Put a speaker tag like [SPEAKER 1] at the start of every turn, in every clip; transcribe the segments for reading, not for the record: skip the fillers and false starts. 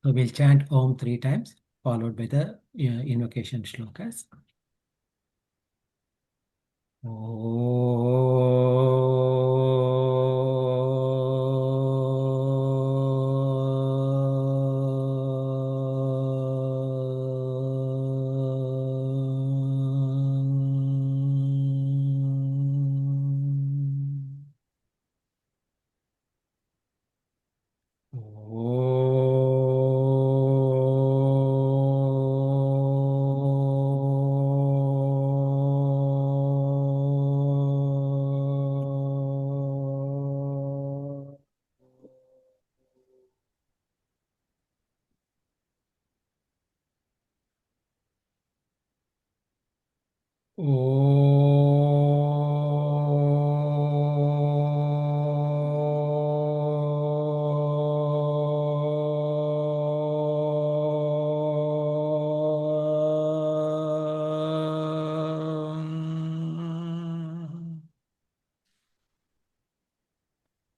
[SPEAKER 1] So we'll chant Om 3 times, followed by the invocation shlokas.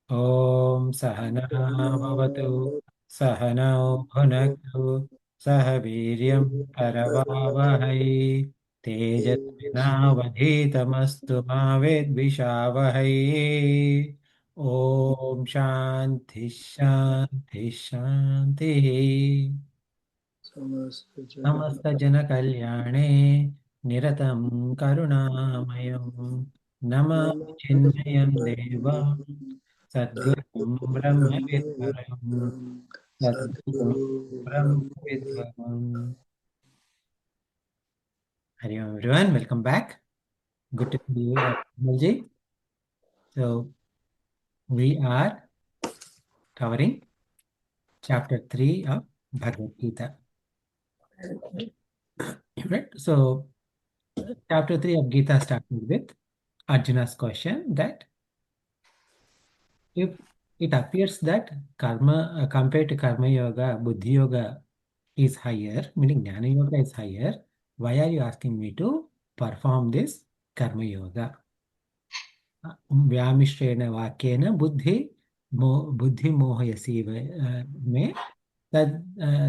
[SPEAKER 1] Om Sahana Bhavatu Sahanau Bhunaktu Sah Viryam Karavavahai Tejasvinavadhitamastu ma Vedvishavahai. Om Shanti Shanti Shanti. समस्त जन कल्याणे निरतं करुणामयं नमामि चिन्मयं देवं सद्गुरुं ब्रह्मविद्वरं सद्गुरुं ब्रह्मविद्वरम्. Hari Om everyone, welcome back. Good to see you, Malji. So we are covering chapter 3 of Bhagavad Gita. Right? So chapter 3 of Gita started with Arjuna's question that if it appears that karma, compared to karma yoga, buddhi yoga is higher, meaning jnana yoga is higher, why are you asking me to perform this karma yoga? व्यामिश्रेण वाक्येन बुद्धि मोहयसीव मे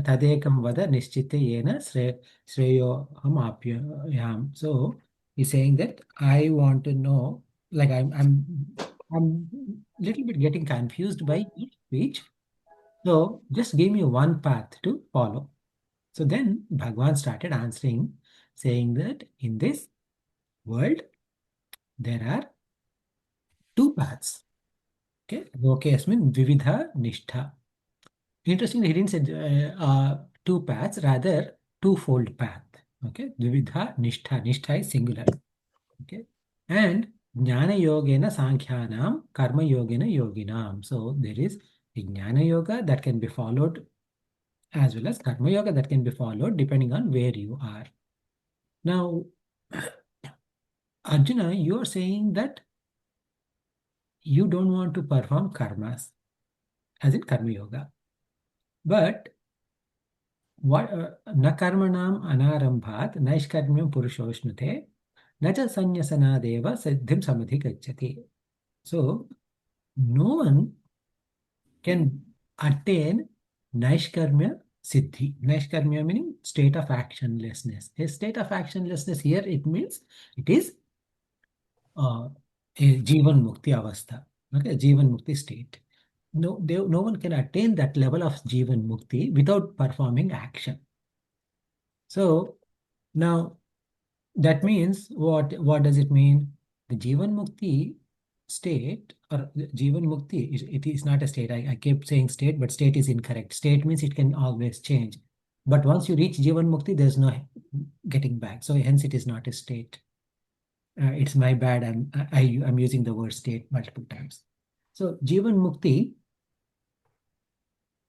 [SPEAKER 1] तदेकं वद निश्चिते येन श्रेयोहम आप्याम. So he's saying that I want to know, like I'm little bit getting confused by each speech. So just give me one path to follow. So then Bhagwan started answering, saying that in this world there are two paths. Okay, Lokesmin Vividha Nishtha. Interestingly, he didn't say two paths, rather twofold path. Okay, Vividha Nishtha. Nishtha is singular. Okay, and Jnana Yogena Sankhyanam, Karma Yogena Yoginam. So there is a Jnana Yoga that can be followed as well as Karma Yoga that can be followed depending on where you are. Now, Arjuna, you are saying that you don't want to perform karmas, as in Karma Yoga. But what na karmanam anarambhat naishkarmyam purushoshnuте na cha sanyasanadeva siddhim samadhigacchati. So no one can attain naishkarmya siddhi. Naishkarmya meaning state of actionlessness. A state of actionlessness here, it means it is a jivan mukti avastha. Okay, jivan mukti state. No one can attain that level of jivan mukti without performing action. So now that means what does it mean? The jivan mukti state or the jivan mukti it is not a state. I kept saying state, but state is incorrect. State means it can always change. But once you reach jivan mukti, there's no getting back. So hence it is not a state. It's my bad. I'm using the word state multiple times. So jivan mukti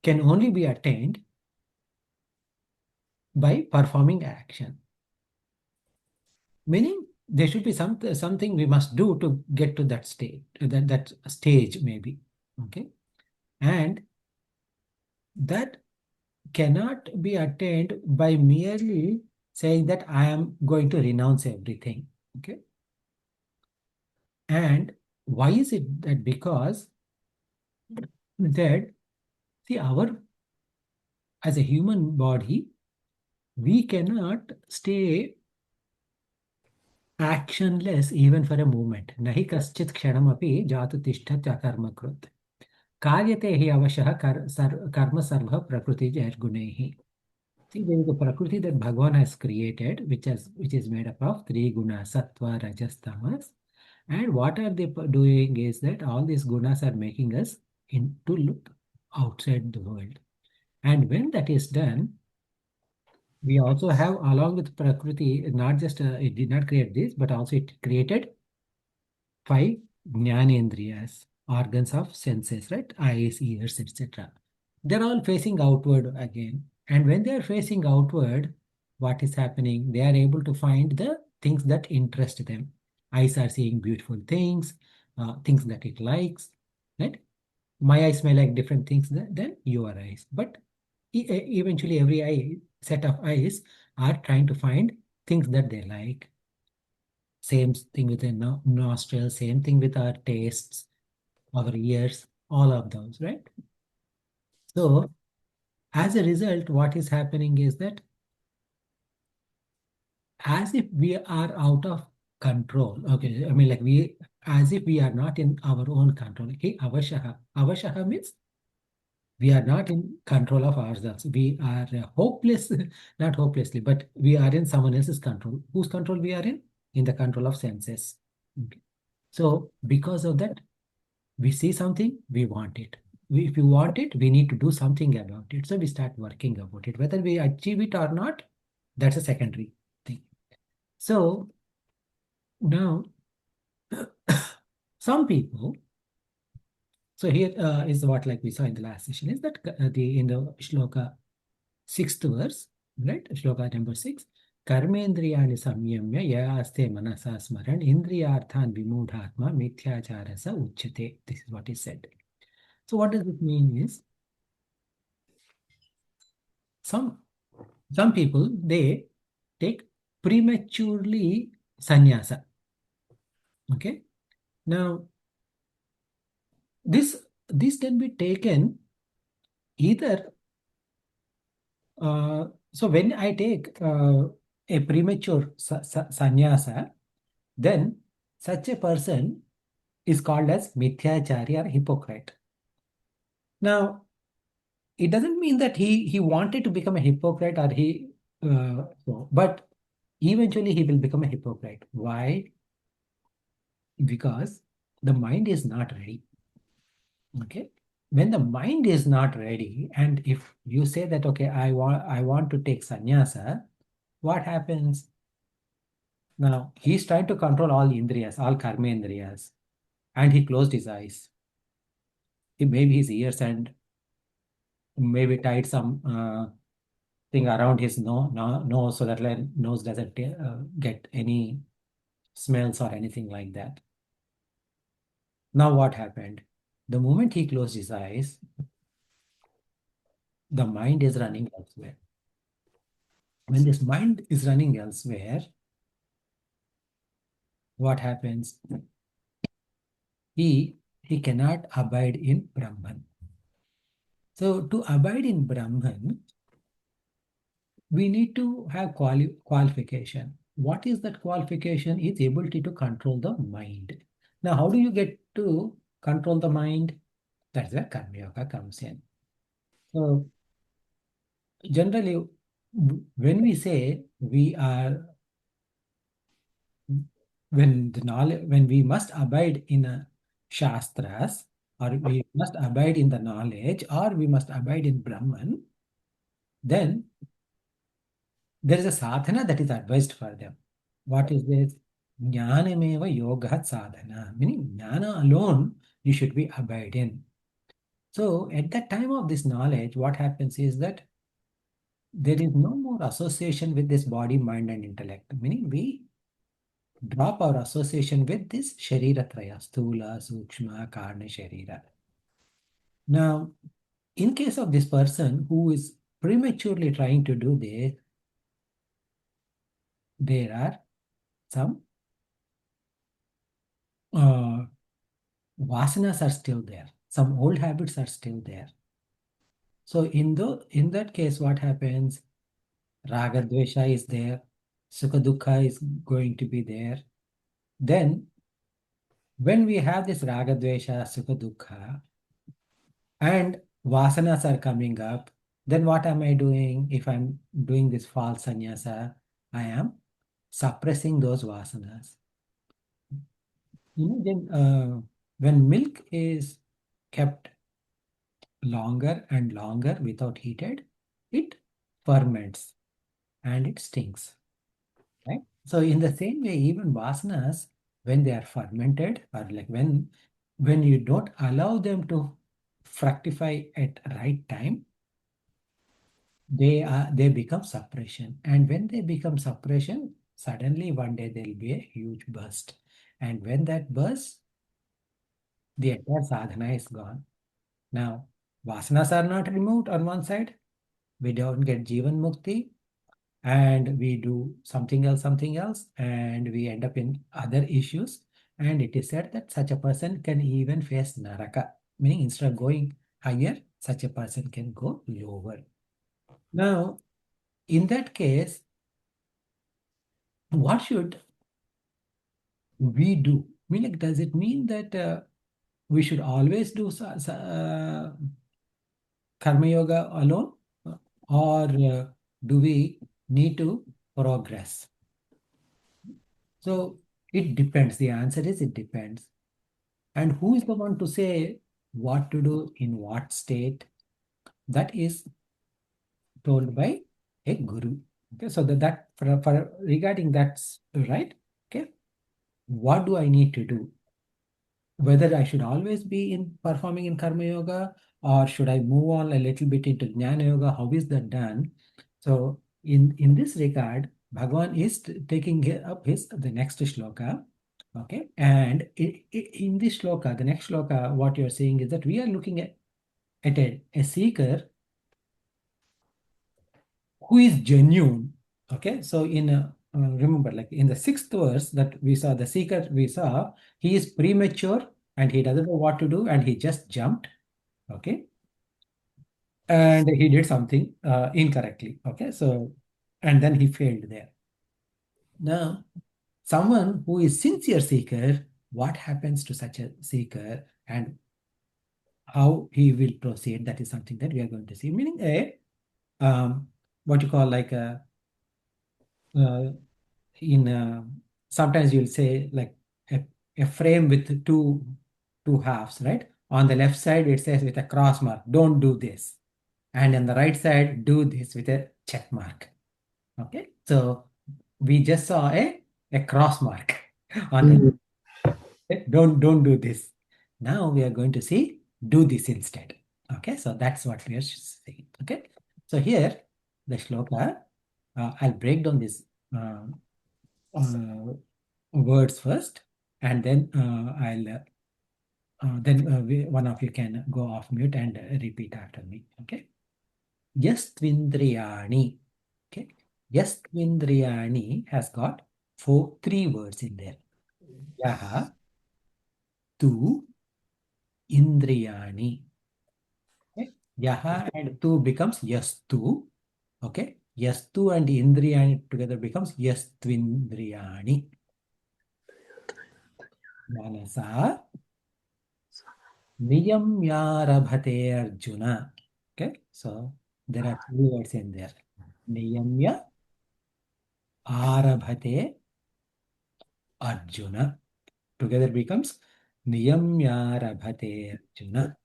[SPEAKER 1] can only be attained by performing action. Meaning there should be something we must do to get to that state, that stage maybe. Okay. And that cannot be attained by merely saying that I am going to renounce everything. Okay. And why is it that? Because that, see, our as a human body, we cannot stay actionless even for a moment. Nahi kaschit kshanamapi jatu tishtat akarmakrut. Karyate hi avashah karma sarva prakriti jairgunehi. See, there is a prakriti that Bhagavan has created, which is made up of three gunas, sattva, rajas, tamas. And what are they doing is that all these gunas are making us to look outside the world. And when that is done, we also have, along with Prakriti, not just it did not create this, but also it created five jnanendriyas, organs of senses, right? Eyes, ears, etc. They're all facing outward again. And when they are facing outward, what is happening? They are able to find the things that interest them. Eyes are seeing beautiful things, things that it likes, right? My eyes may like different things than your eyes. But eventually, every set of eyes are trying to find things that they like. Same thing with the nostrils, same thing with our tastes, our ears, all of those, right? So, as a result, what is happening is that as if we are out of control, okay, I mean, like as if we are not in our own control. Okay, avashaha. Avashaha means we are not in control of ourselves. We are hopeless, not hopelessly, but we are in someone else's control. Whose control we are in? In the control of senses. Okay. So, because of that, we see something, we want it. If you want it, we need to do something about it. So we start working about it. Whether we achieve it or not, that's a secondary thing. So now, some people, so here is what like we saw in the last session, is that the in the shloka sixth verse, right? Shloka number 6. Karmendriyani samyamya yaste manasa smaran indriyarthan vimudhatma mithyacharasa uchyate. This is what is said. So what does it mean is some some people they take prematurely sannyasa. Okay. Now this this can be taken either so when I take a premature sannyasa, then such a person is called as mithyachari or hypocrite. Now it doesn't mean that he wanted to become a hypocrite or but eventually he will become a hypocrite. Why? Because the mind is not ready. Okay. When the mind is not ready, and if you say that, okay, I want to take sannyasa, what happens? Now he's trying to control all indriyas, all karmendriyas, and he closed his eyes. He maybe his ears and maybe tied some thing around his nose so that like, nose doesn't get any smells or anything like that. Now what happened? The moment he closed his eyes, the mind is running elsewhere. When this mind is running elsewhere, what happens? He cannot abide in Brahman. So to abide in Brahman, we need to have qualification. What is that qualification? Is ability to control the mind. Now, how do you get to control the mind? That's where Karma Yoga comes in. So generally, when we say we are, when the knowledge, when we must abide in a shastras, or we must abide in the knowledge, or we must abide in Brahman, then there is a sadhana that is advised for them. What is this? Jnanameva yoga sadhana, meaning jnana alone you should be abide in. So at the time of this knowledge, what happens is that there is no more association with this body, mind, and intellect. Meaning we drop our association with this sharira traya, sthula, sukshma, karna, sharira. Now, in case of this person who is prematurely trying to do this, there are some uh, vasanas are still there. Some old habits are still there. So in that case, what happens? Raga dvesha is there, sukha dukkha is going to be there. Then when we have this raga dvesha, sukha dukkha, and vasanas are coming up, then what am I doing? If I'm doing this false sannyasa, I am suppressing those vasanas. Imagine when milk is kept longer and longer without heated, it ferments and it stinks, right? So in the same way, even vasanas, when they are fermented, or like when you don't allow them to fructify at right time, they become suppression. And when they become suppression, suddenly one day there'll be a huge burst. And when that bursts, the entire sadhana is gone. Now, vasanas are not removed on one side. We don't get Jivan Mukti, and we do something else, and we end up in other issues. And it is said that such a person can even face Naraka, meaning instead of going higher, such a person can go lower. Now, in that case, what should we do? I mean, like, does it mean that we should always do karma yoga alone, or do we need to progress? So it depends. The answer is it depends. And who is the one to say what to do in what state? That is told by a guru. Okay, so that for regarding that's right. Okay, what do I need to do? Whether I should always be in performing in karma yoga, or should I move on a little bit into jnana yoga? How is that done? So in this regard, Bhagavan is taking up his the next shloka. Okay, and in this shloka, the next shloka, what you're saying is that we are looking at a seeker who is genuine. Okay, so in remember, like in the sixth verse that we saw, the seeker we saw, he is premature and he doesn't know what to do and he just jumped. Okay, and he did something incorrectly. Okay, so and then he failed there. Now, someone who is sincere seeker, what happens to such a seeker and how he will proceed? That is something that we are going to see. Meaning a what you call like a uh, in sometimes you'll say like a frame with two halves, right? On the left side it says with a cross mark, don't do this, and on the right side do this with a check mark. Okay, so we just saw a cross mark on the
[SPEAKER 2] Mm.
[SPEAKER 1] don't do this. Now we are going to see do this instead. Okay, so that's what we are saying. Okay, so here the shloka, I'll break down this uh, uh, words first, and then one of you can go off mute and repeat after me. Okay. Yes, Twindriyani. Okay. Yes, Twindriyani has got three words in there. Yaha, tu, indriyani. Okay. Yaha and tu becomes yes, tu. Okay. Yes, tu and indriyani together becomes yes, Twindriyani. Manasa. Niyamyarabhate Arjuna. Okay, so there are three words in there. Niyamya Arabhate Arjuna. Together becomes Niyamyarabhate Arjuna.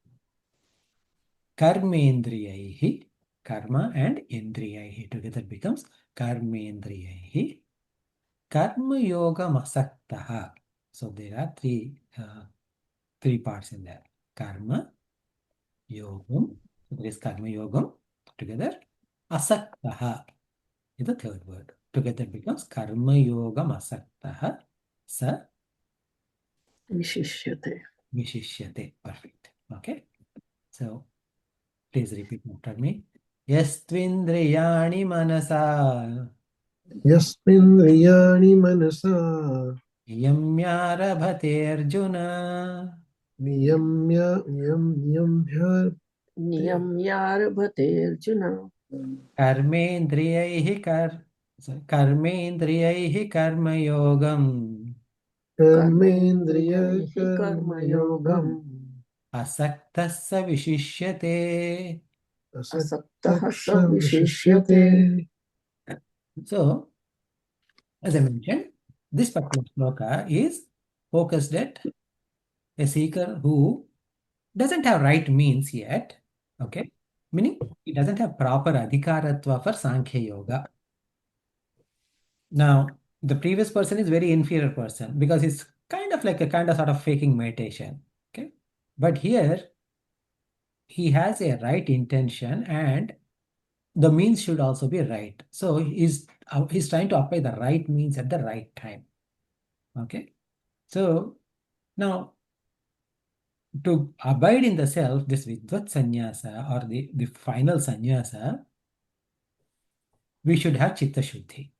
[SPEAKER 1] Karmendriyaihi. Karma and Indriyaihi. Together becomes Karmendriyaihi. Karma Yoga Masaktaha. So there are three parts in there. Karma Yogam. So there is Karma Yogam. Together. Asaktaha is the third word. Together becomes Karma Yoga Asaktaha Sa
[SPEAKER 2] Vishishyate.
[SPEAKER 1] Vishishyate. Perfect. Okay. So please repeat after me. Yastvindriyani manasa
[SPEAKER 2] Yasmindrayani manasa
[SPEAKER 1] yamyarabhate Arjuna
[SPEAKER 2] niyamya niyamyabhya नियम्यारभते Arjun.
[SPEAKER 1] कर्मेन्द्रियैः कर्मेन्द्रियैः कर्मयोगम्
[SPEAKER 2] कर्मेन्द्रियैः कर्मयोगम्
[SPEAKER 1] असक्तः स विशिष्यते.
[SPEAKER 2] असक्तः स विशिष्यते।
[SPEAKER 1] So, as I mentioned, this particular sloka is focused at a seeker who doesn't have right means yet, okay? Meaning he doesn't have proper adhikaratva for Sankhya Yoga. Now, the previous person is very inferior person because he's kind of like a kind of sort of faking meditation, okay? But here he has a right intention and the means should also be right. So he's trying to apply the right means at the right time, okay? So now to abide in the self, this Vidvat Sannyasa or the final sannyasa, we should have Chitta Shuddhi.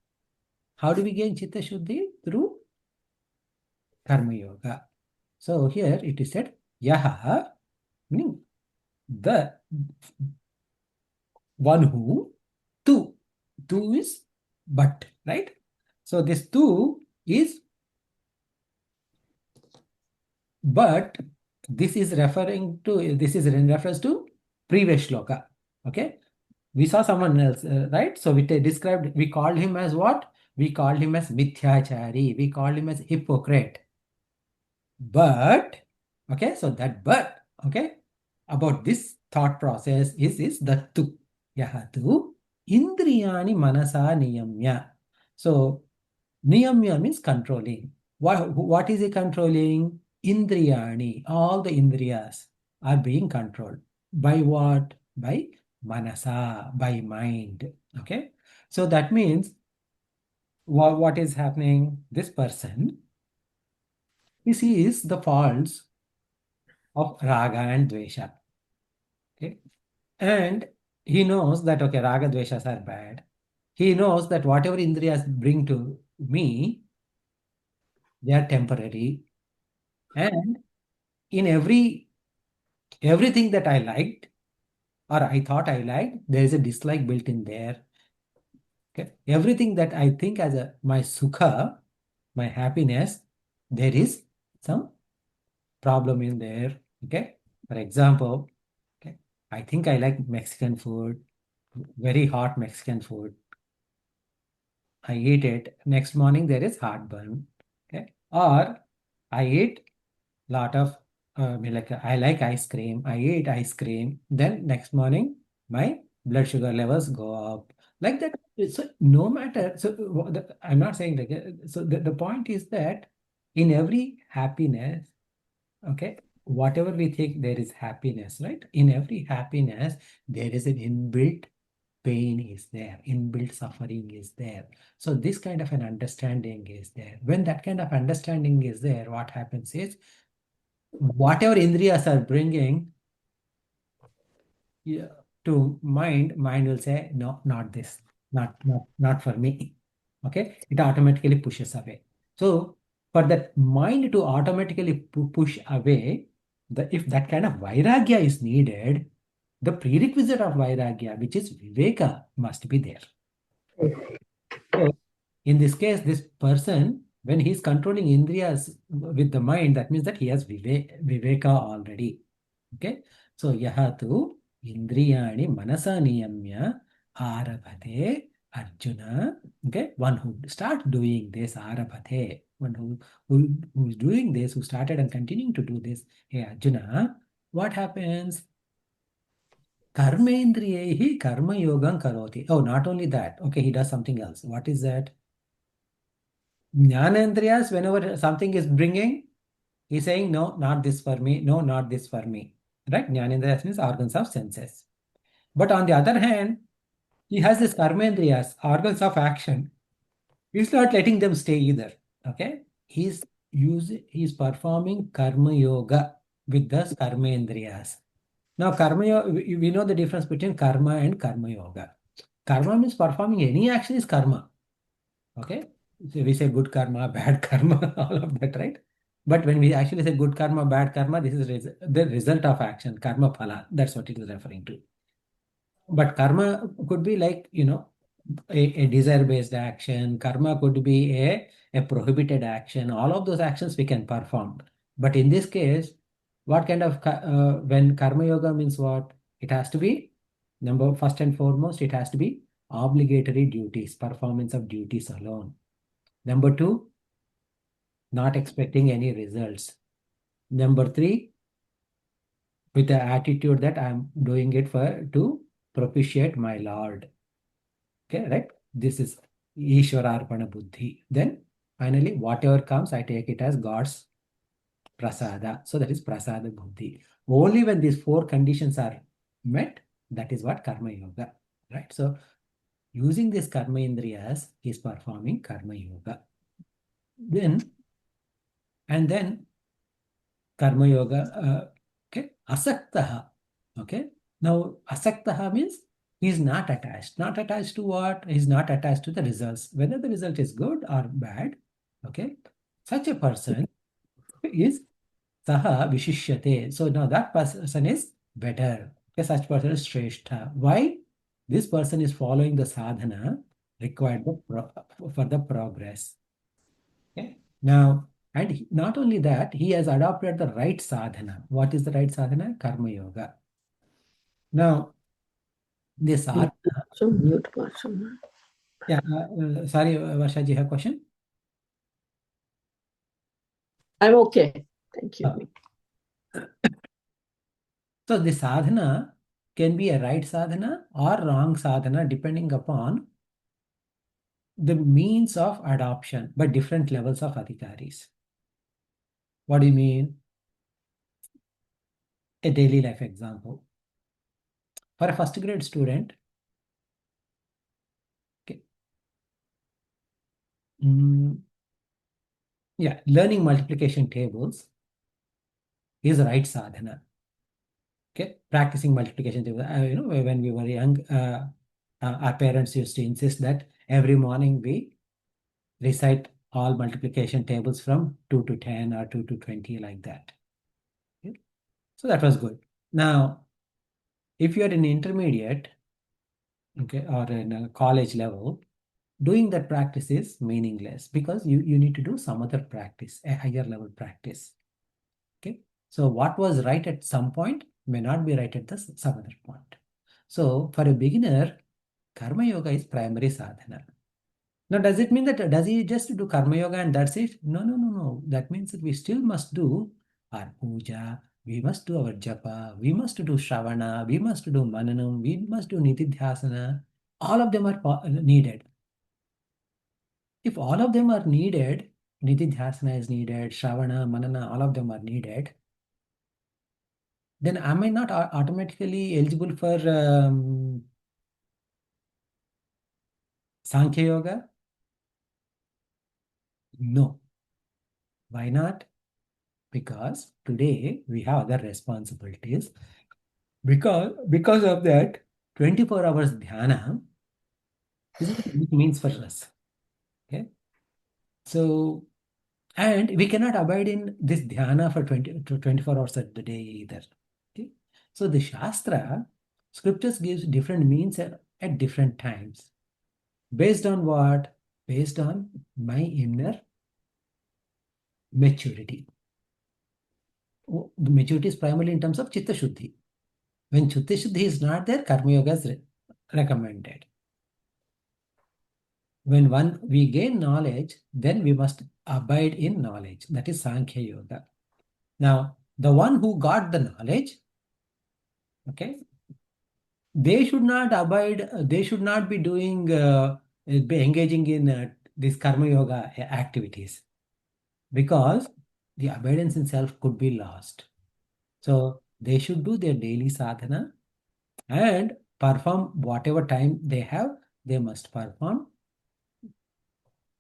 [SPEAKER 1] How do we gain Chitta Shuddhi? Through Karma Yoga. So here it is said, Yaha, meaning the one who, tu is but, right? So this tu is but, this is in reference to previous shloka, okay? We saw someone else, right? So we called him as what? We called him as Mithyachari. We called him as hypocrite. But, okay, so okay, about this thought process is the tu. Yahatu indriyani manasa niyamya. So, niyamya means controlling. What is he controlling? Indriyani. All the indriyas are being controlled. By what? By manasa, by mind. Okay. So that means what is happening? This person, he sees the faults of raga and dvesha. Okay. And he knows that, okay, raga dveshas are bad. He knows that whatever indriyas bring to me, they are temporary. And in everything that I liked or I thought I liked, there is a dislike built in there. Okay. Everything that I think as my sukha, my happiness, there is some problem in there. Okay. For example, okay, I think I like Mexican food, very hot Mexican food. I eat it. Next morning there is heartburn. Okay. Or I eat lot of like I like ice cream. I eat ice cream. Then next morning my blood sugar levels go up. Like that. So no matter. So I'm not saying like so the point is that in every happiness, okay, whatever we think there is happiness, right? In every happiness, there is an inbuilt pain is there, inbuilt suffering is there. So this kind of an understanding is there. When that kind of understanding is there, what happens is whatever indriyas are bringing, yeah, to mind will say, no, not this, not for me. Okay, it automatically pushes away. So for that mind to automatically push away, if that kind of vairagya is needed, the prerequisite of vairagya, which is viveka, must be there. So in this case, this person, when he's controlling indriyas with the mind, that means that he has viveka already. Okay. So yahatu indriyani manasa niyamya arabhate Arjuna. Okay. One who start doing this arabhate. One who is doing this, who started and continuing to do this. Hey Arjuna, what happens? Karmendriyehi karma yogam karoti. Oh, not only that. Okay, he does something else. What is that? Jnanendriyas, whenever something is bringing, he's saying, no, not this for me. No, not this for me. Right? Jnanendriyas means organs of senses. But on the other hand, he has this karmendriyas, organs of action. He's not letting them stay either. Okay? He's performing karma yoga with those karmendriyas. Now, we know the difference between karma and karma yoga. Karma means performing any action is karma. Okay? So we say good karma, bad karma, all of that, right? But when we actually say good karma, bad karma, this is the result of action, karma phala. That's what it is referring to. But karma could be like, a desire-based action. Karma could be a prohibited action. All of those actions we can perform. But in this case, what kind of, when karma yoga means what? It has to be, first and foremost, it has to be obligatory duties, performance of duties alone. Number two, not expecting any results. Number three, with the attitude that I'm doing it to propitiate my Lord. Okay, right? This is Ishwararpana Buddhi. Then finally, whatever comes, I take it as God's prasada. So that is prasada buddhi. Only when these four conditions are met, that is what karma yoga, right? So using this karma indriyas is performing karma yoga. Then karma yoga, okay, asaktaha. Okay, now asaktaha means he is not attached. Not attached to what? He is not attached to the results, whether the result is good or bad. Okay, such a person is saha vishishyate. So now that person is better. Okay, such person is shrestha. Why? This person is following the sadhana required for the progress. Okay. Now, and not only that, he has adopted the right sadhana. What is the right sadhana? Karma yoga. Now, this sadhana,
[SPEAKER 2] So mute person.
[SPEAKER 1] yeah, sorry, Varsha, you have question?
[SPEAKER 2] I'm okay. Thank you.
[SPEAKER 1] So the sadhana can be a right sadhana or wrong sadhana depending upon the means of adoption by different levels of adhikaris. What do you mean? A daily life example. For a first grade student, okay, yeah, learning multiplication tables is right sadhana. Okay, practicing multiplication table. When we were young, our parents used to insist that every morning we recite all multiplication tables from 2 to 10 or 2 to 20, like that. Okay? So that was good. Now, if you are in intermediate, okay, or in a college level, doing that practice is meaningless because you need to do some other practice, a higher level practice. Okay. So what was right at some point may not be right at some other point. So for a beginner, karma yoga is primary sadhana. Now, does it mean that does he just do karma yoga and that's it? No, no, no, no. That means that we still must do our puja, we must do our japa, we must do shravana, we must do mananam, we must do nitidhyasana. All of them are needed. If all of them are needed, nitidhyasana is needed, shravana, manana, all of them are needed, then am I not automatically eligible for Sankhya Yoga? No. Why not? Because today we have other responsibilities. Because of that, 24 hours dhyana is what it means for us. Okay. So, and we cannot abide in this dhyana for 24 hours at the day either. Okay. So the Shastra, scriptures gives different means at different times. Based on what? Based on my inner maturity. The maturity is primarily in terms of chitta shuddhi. When chitta shuddhi is not there, karma yoga is recommended. When we gain knowledge, then we must abide in knowledge. That is Sankhya Yoga. Now, the one who got the knowledge, okay, they should not abide, they should not be doing, be engaging in these karma yoga activities because the abidance in self could be lost. So they should do their daily sadhana and perform whatever time they have, they must perform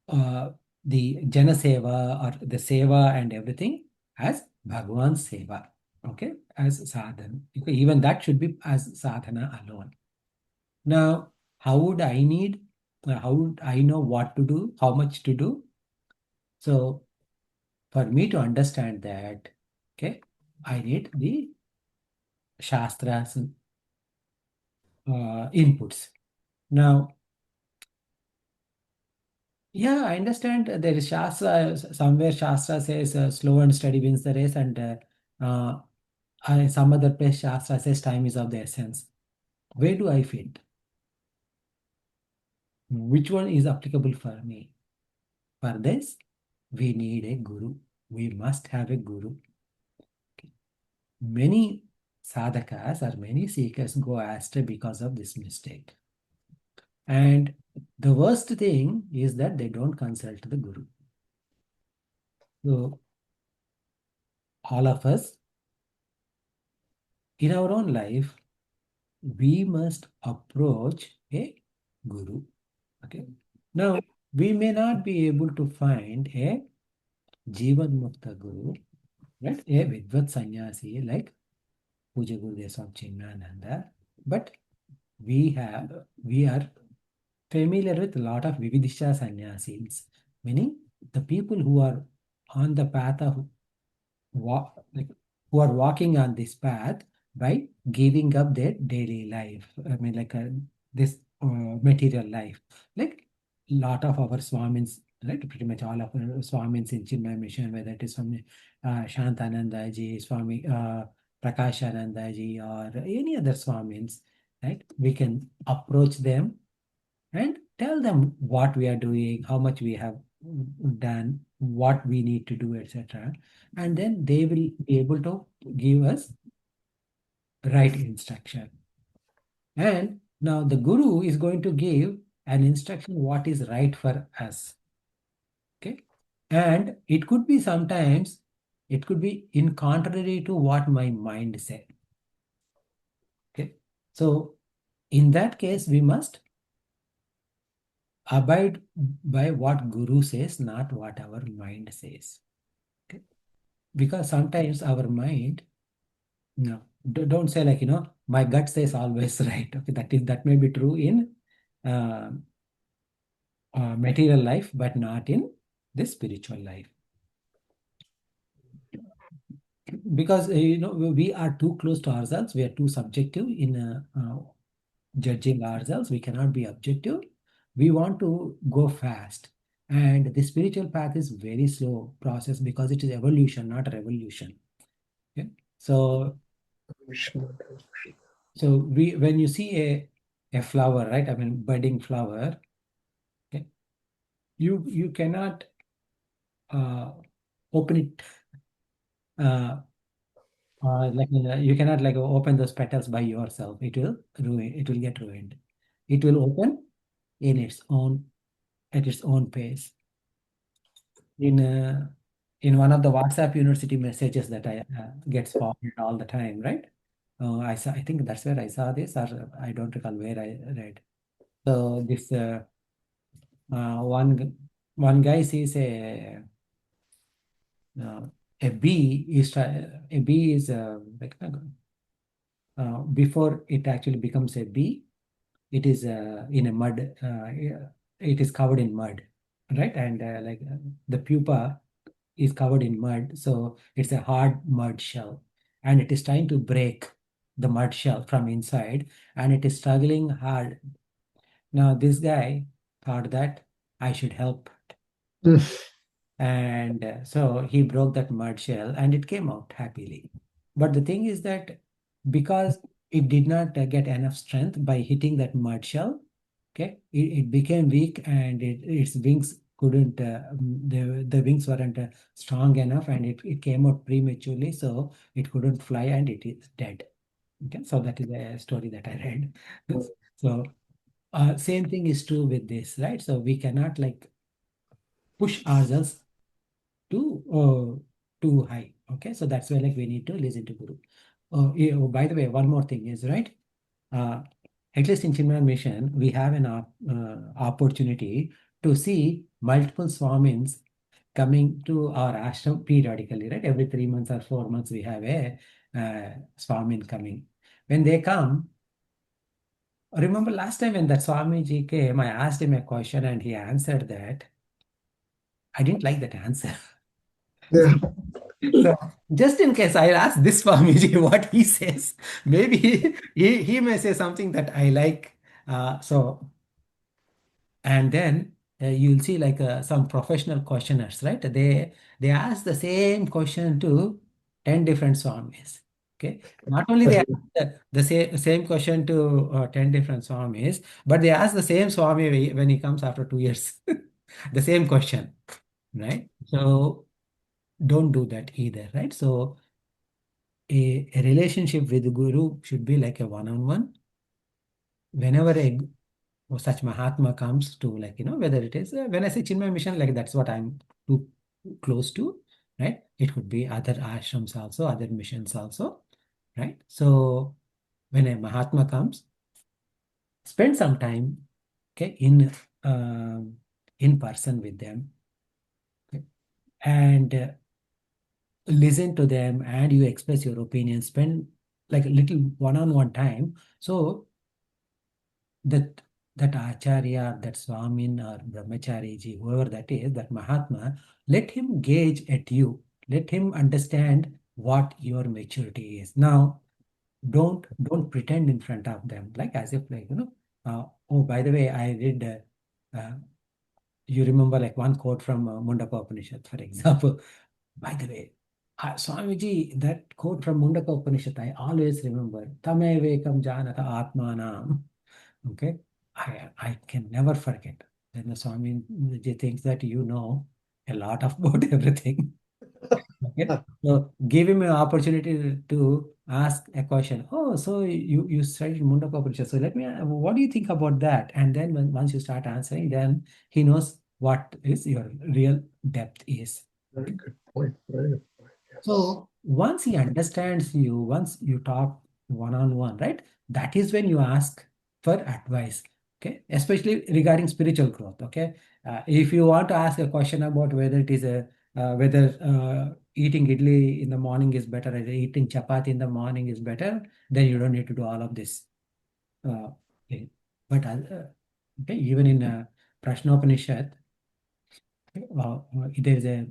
[SPEAKER 1] uh, the Jana Seva or the Seva and everything as Bhagwan Seva, okay, as sadhana. Okay, even that should be as sadhana alone. Now, how would I know what to do, how much to do? So, for me to understand that, okay, I need the Shastras inputs. Now, yeah, I understand there is Shastra, somewhere Shastra says slow and steady wins the race, and some other place Shastra says time is of the essence. Where do I fit? Which one is applicable for me? For this, we need a guru. We must have a guru. Many sadhakas or many seekers go astray because of this mistake. And the worst thing is that they don't consult the guru. So, all of us in our own life, we must approach a guru. Okay. Now, we may not be able to find a Jivan Mukta Guru, right? A Vidvat Sannyasi like Puja Gurudev Swami Chinmananda, but we are familiar with a lot of Vividisha sannyasis, meaning the people who are on the path of like who are walking on this path by giving up their daily life. I mean, like this material life. Like lot of our Swamins, right? Pretty much all of our Swamins in Chinmay Mission, whether it is from Shantananda ji, Swami Prakashananda ji, or any other Swamins, right? We can approach them and tell them what we are doing, how much we have done, what we need to do, etc. And then they will be able to give us right instruction. And now the guru is going to give an instruction what is right for us. Okay. And it could be sometimes, it could be in contrary to what my mind said. Okay. So in that case, we must abide by what guru says, not what our mind says. Okay? Because sometimes our mind, no, don't say like, my gut says always right. Okay, that may be true in uh, material life, but not in the spiritual life. Because we are too close to ourselves. We are too subjective in judging ourselves. We cannot be objective. We want to go fast. And the spiritual path is very slow process because it is evolution, not revolution. Okay? So, when you see a flower, right? I mean, budding flower, okay, you cannot uh, open it uh, you cannot like open those petals by yourself. It will ruin. It will get ruined. It will open in its own at its own pace. In in one of the WhatsApp university messages that I gets forwarded all the time, right? I think that's where I saw this, or I don't recall where I read. So this one guy sees uh, a bee is like before it actually becomes a bee, it is in a mud. It is covered in mud, right? And the pupa is covered in mud, so it's a hard mud shell, and it is trying to break the mud shell from inside, and it is struggling hard. Now this guy thought that I should help, and so he broke that mud shell, and it came out happily. But the thing is that because it did not get enough strength by hitting that mud shell, okay, it became weak, and its wings couldn't, the wings weren't strong enough, and it came out prematurely, so it couldn't fly, and it is dead. Okay, so that is a story that I read. So same thing is true with this, right? So we cannot like push ourselves too high. Okay, so that's why like we need to listen to Guru. Yeah, oh, by the way, one more thing is right. Uh, at least in Chinmay Mission, we have an opportunity to see multiple Swamins coming to our ashram periodically, right? Every 3 months or 4 months, we have a Swamin coming. When they come, remember last time when that Swamiji came, I asked him a question and he answered that. I didn't like that answer.
[SPEAKER 3] Yeah.
[SPEAKER 1] So just in case, I'll ask this Swamiji what he says. Maybe he may say something that I like. So and then you'll see like some professional questioners, right? They ask the same question to 10 different swamis. Okay, not only they ask the same question to 10 different swamis, but they ask the same swami when he comes after 2 years. The same question, right? So don't do that either, right? So a relationship with the guru should be like a one-on-one. Whenever such Mahatma comes to, like, whether it is, when I say Chinmay mission, like that's what I'm too close to, right? It could be other ashrams also, other missions also, right? So when a Mahatma comes, spend some time, okay, um, in person with them, okay, and listen to them, and you express your opinion, spend like a little one-on-one time. So that Acharya, that Swamin or Brahmachariji, whoever that is, that Mahatma, let him gauge at you. Let him understand what your maturity is. Now, don't pretend in front of them, like as if, like, oh, by the way, I read you remember like one quote from Mundaka Upanishad, for example. By the way, Swamiji, that quote from Mundaka Upanishad, I always remember. Tame vekam janata atmanam. Okay, I can never forget. Then the Swamiji thinks that you know a lot about everything. Okay, so give him an opportunity to ask a question. Oh, so you studied Mundaka Upanishad. So let me. What do you think about that? And then once you start answering, then he knows what is your real depth is.
[SPEAKER 3] Very
[SPEAKER 1] Okay.
[SPEAKER 3] good point. Very good point. Yes.
[SPEAKER 1] So once he understands you, once you talk one on one, right? That is when you ask for advice. Okay, especially regarding spiritual growth. Okay, if you want to ask a question about whether it is a whether eating idli in the morning is better, or eating chapati in the morning is better, then you don't need to do all of this. Uh, thing. But okay, even in Prashnopanishad, there's a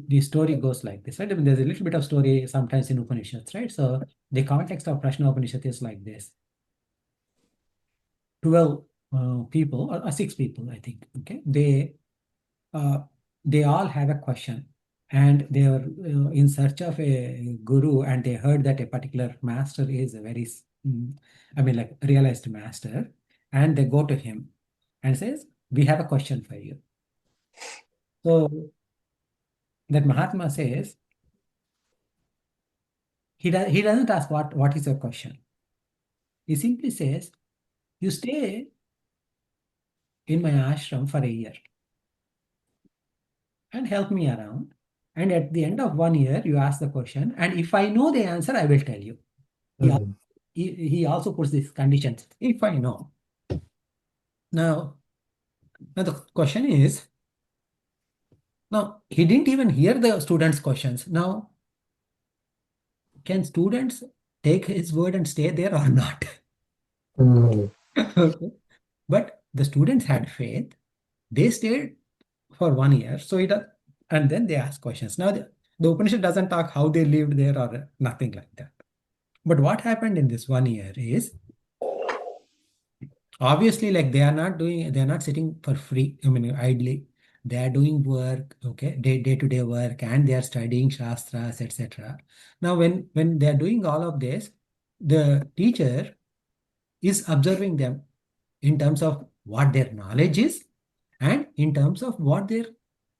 [SPEAKER 1] the story goes like this, right? I mean, there's a little bit of story sometimes in Upanishads, right? So the context of Prashna Upanishad is like this: 12 people, or six people, I think. Okay, uh, they all have a question, and they are in search of a guru, and they heard that a particular master is a very, I mean, like realized master, and they go to him and says, "We have a question for you." So that Mahatma says, he doesn't ask what is your question. He simply says, you stay in my ashram for a year and help me around. And at the end of 1 year, you ask the question. And if I know the answer, I will tell you. He, al-
[SPEAKER 3] Mhm.
[SPEAKER 1] he also puts these conditions. If I know. Now, now the question is, now he didn't even hear the students' questions. Now, can students take his word and stay there or not?
[SPEAKER 3] Mhm.
[SPEAKER 1] Okay. But the students had faith. They stayed for 1 year. So and then they ask questions. Now the Upanishad doesn't talk how they lived there or nothing like that. But what happened in this 1 year is, obviously, like they're not sitting for free. I mean, idly. They are doing work, okay, day-to-day work, and they are studying shastras, etc. Now, when they are doing all of this, the teacher is observing them in terms of what their knowledge is, and in terms of what their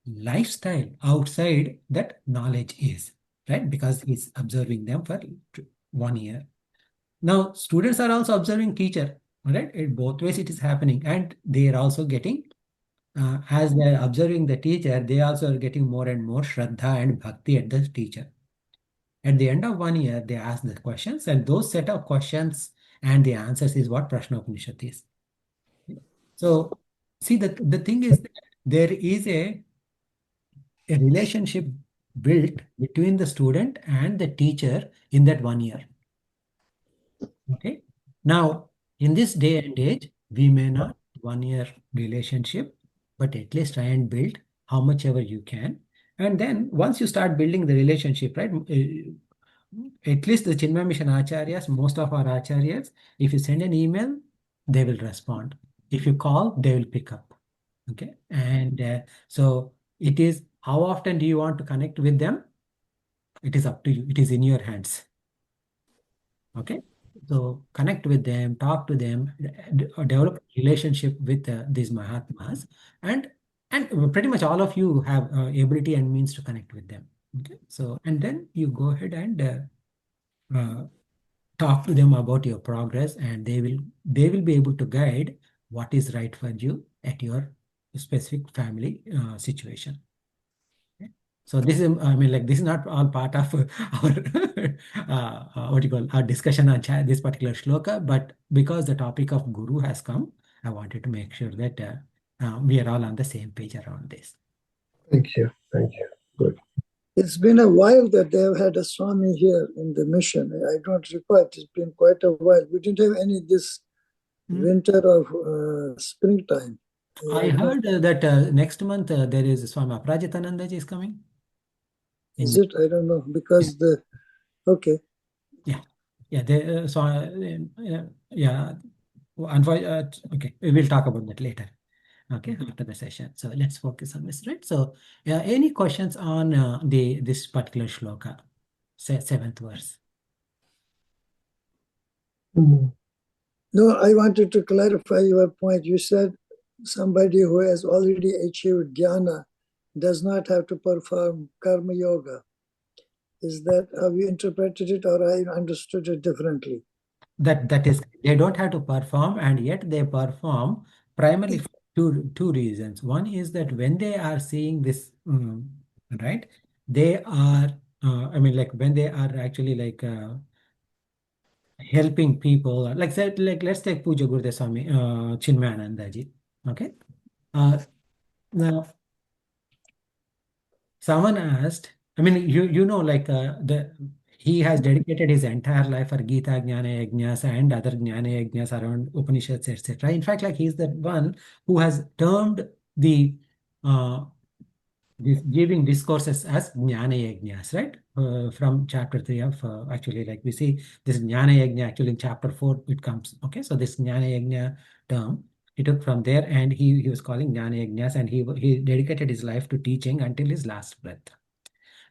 [SPEAKER 1] lifestyle outside that knowledge is, right? Because he's observing them for 1 year. Now, students are also observing teacher, right? In both ways it is happening, and they are also getting, as they are observing the teacher, they also are getting more and more shraddha and bhakti at the teacher. At the end of 1 year, they ask the questions, and those set of questions and the answers is what Prashna Upanishad is. So, see, the thing is that there is a relationship built between the student and the teacher in that 1 year. Okay. Now, in this day and age, we may not 1 year relationship, but at least try and build how much ever you can. And then once you start building the relationship, right? At least the Chinmay Mission Acharyas, most of our Acharyas, if you send an email, they will respond. If you call, they will pick up. Okay. And so it is, how often do you want to connect with them? It is up to you. It is in your hands. Okay. So connect with them, talk to them, develop a relationship with these Mahatmas, and pretty much all of you have ability and means to connect with them. Okay. So and then you go ahead and uh, talk to them about your progress, and they will be able to guide what is right for you at your specific family situation. Okay. So this is, I mean, like this is not all part of our what you call our discussion on this particular shloka, but because the topic of guru has come, I wanted to make sure that we are all on the same page around this.
[SPEAKER 3] Thank you. Thank you. Good.
[SPEAKER 4] It's been a while that they have had a Swami here in the mission. I don't recall. It's been quite a while. We didn't have any this winter or springtime.
[SPEAKER 1] I heard that next month there is Swami Aparajitanandaji is coming.
[SPEAKER 4] Is it? I don't know because okay.
[SPEAKER 1] Yeah, yeah. Yeah. Okay, we will talk about that later. Okay, after the session. So let's focus on this, right? So, any questions on this particular shloka, seventh verse?
[SPEAKER 3] Mm.
[SPEAKER 4] No, I wanted to clarify your point. You said somebody who has already achieved jnana does not have to perform karma yoga. Is that how you interpreted it, or I understood it differently?
[SPEAKER 1] That is, they don't have to perform, and yet they perform primarily for two reasons. One is that when they are seeing this, right, they are, I mean, like when they are actually like helping people, like said, like let's take Puja Gurudev Swami, Chinmayananda ji. Okay. Now, someone asked, I mean, you know, like he has dedicated his entire life for Gita, Jnana Yajnas, and other Jnana Yajnas around Upanishads, etc. In fact, like he's the one who has termed the uh, this giving discourses as Jnana Yajnas, right? From chapter 3 of actually, like we see this Jnana Yajna actually in chapter 4 it comes. Okay, so this Jnana Yajna term he took from there, and he was calling Jnana Yajnas, and he dedicated his life to teaching until his last breath.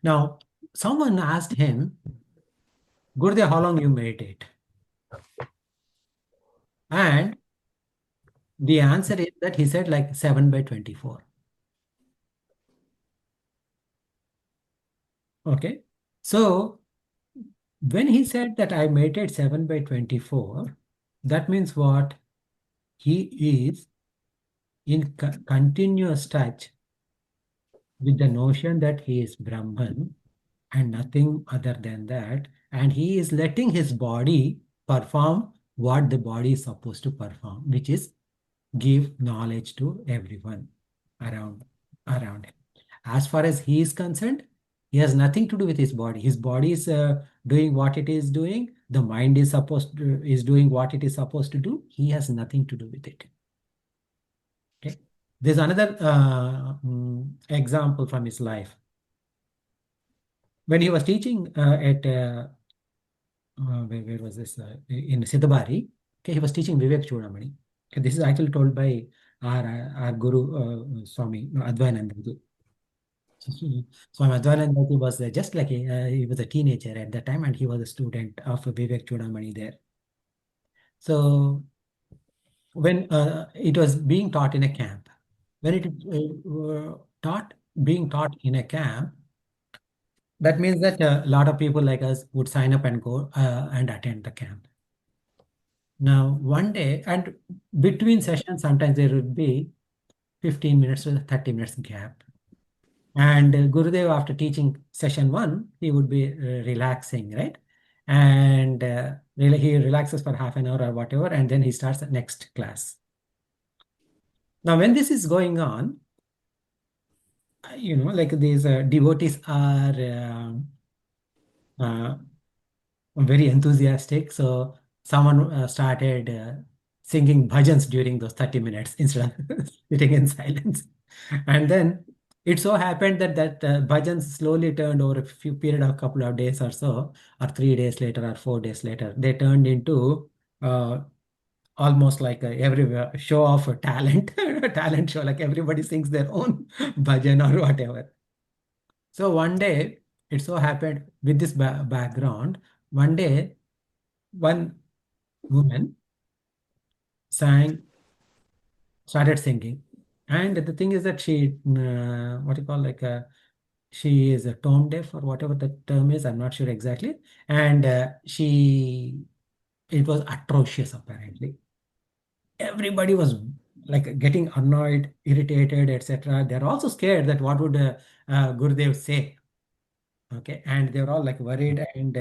[SPEAKER 1] Now, someone asked him, Gurudev, how long you meditate? And the answer is that he said like 7/24. Okay, so when he said that I meditate 7/24, that means what? He is in continuous touch with the notion that he is Brahman and nothing other than that. And he is letting his body perform what the body is supposed to perform, which is give knowledge to everyone around him. As far as he is concerned, he has nothing to do with his body. His body is doing what it is doing. The mind is doing what it is supposed to do. He has nothing to do with it. Okay. There's another example from his life. When he was teaching at where was this in Siddhabari? Okay, he was teaching Vivek Chudamani. Okay, this is actually told by our Guru Swami Advayananda. Swami Advayananda was just like he was a teenager at that time, and he was a student of Vivek Chudamani there. So when it was being taught in a camp, when it being taught in a camp, that means that a lot of people like us would sign up and go and attend the camp. Now, one day, and between sessions, sometimes there would be 15 minutes to 30 minutes gap. And Gurudev, after teaching session 1, he would be relaxing, right? And really he relaxes for half an hour or whatever, and then he starts the next class. Now, when this is going on, like these devotees are very enthusiastic. So someone started singing bhajans during those 30 minutes instead of sitting in silence. And then it so happened that bhajan slowly turned over a few period of couple of days or so, or 3 days later or 4 days later, they turned into almost like every show of talent, talent show, like everybody sings their own bhajan or whatever. So one day, it so happened with this background, one day, one woman sang, started singing. And the thing is that she, what do you call, like, she is a tone deaf or whatever the term is, I'm not sure exactly. And it was atrocious apparently. Everybody was like getting annoyed, irritated, etc. They're also scared that what would Gurudev say. Okay, and they were all like worried, and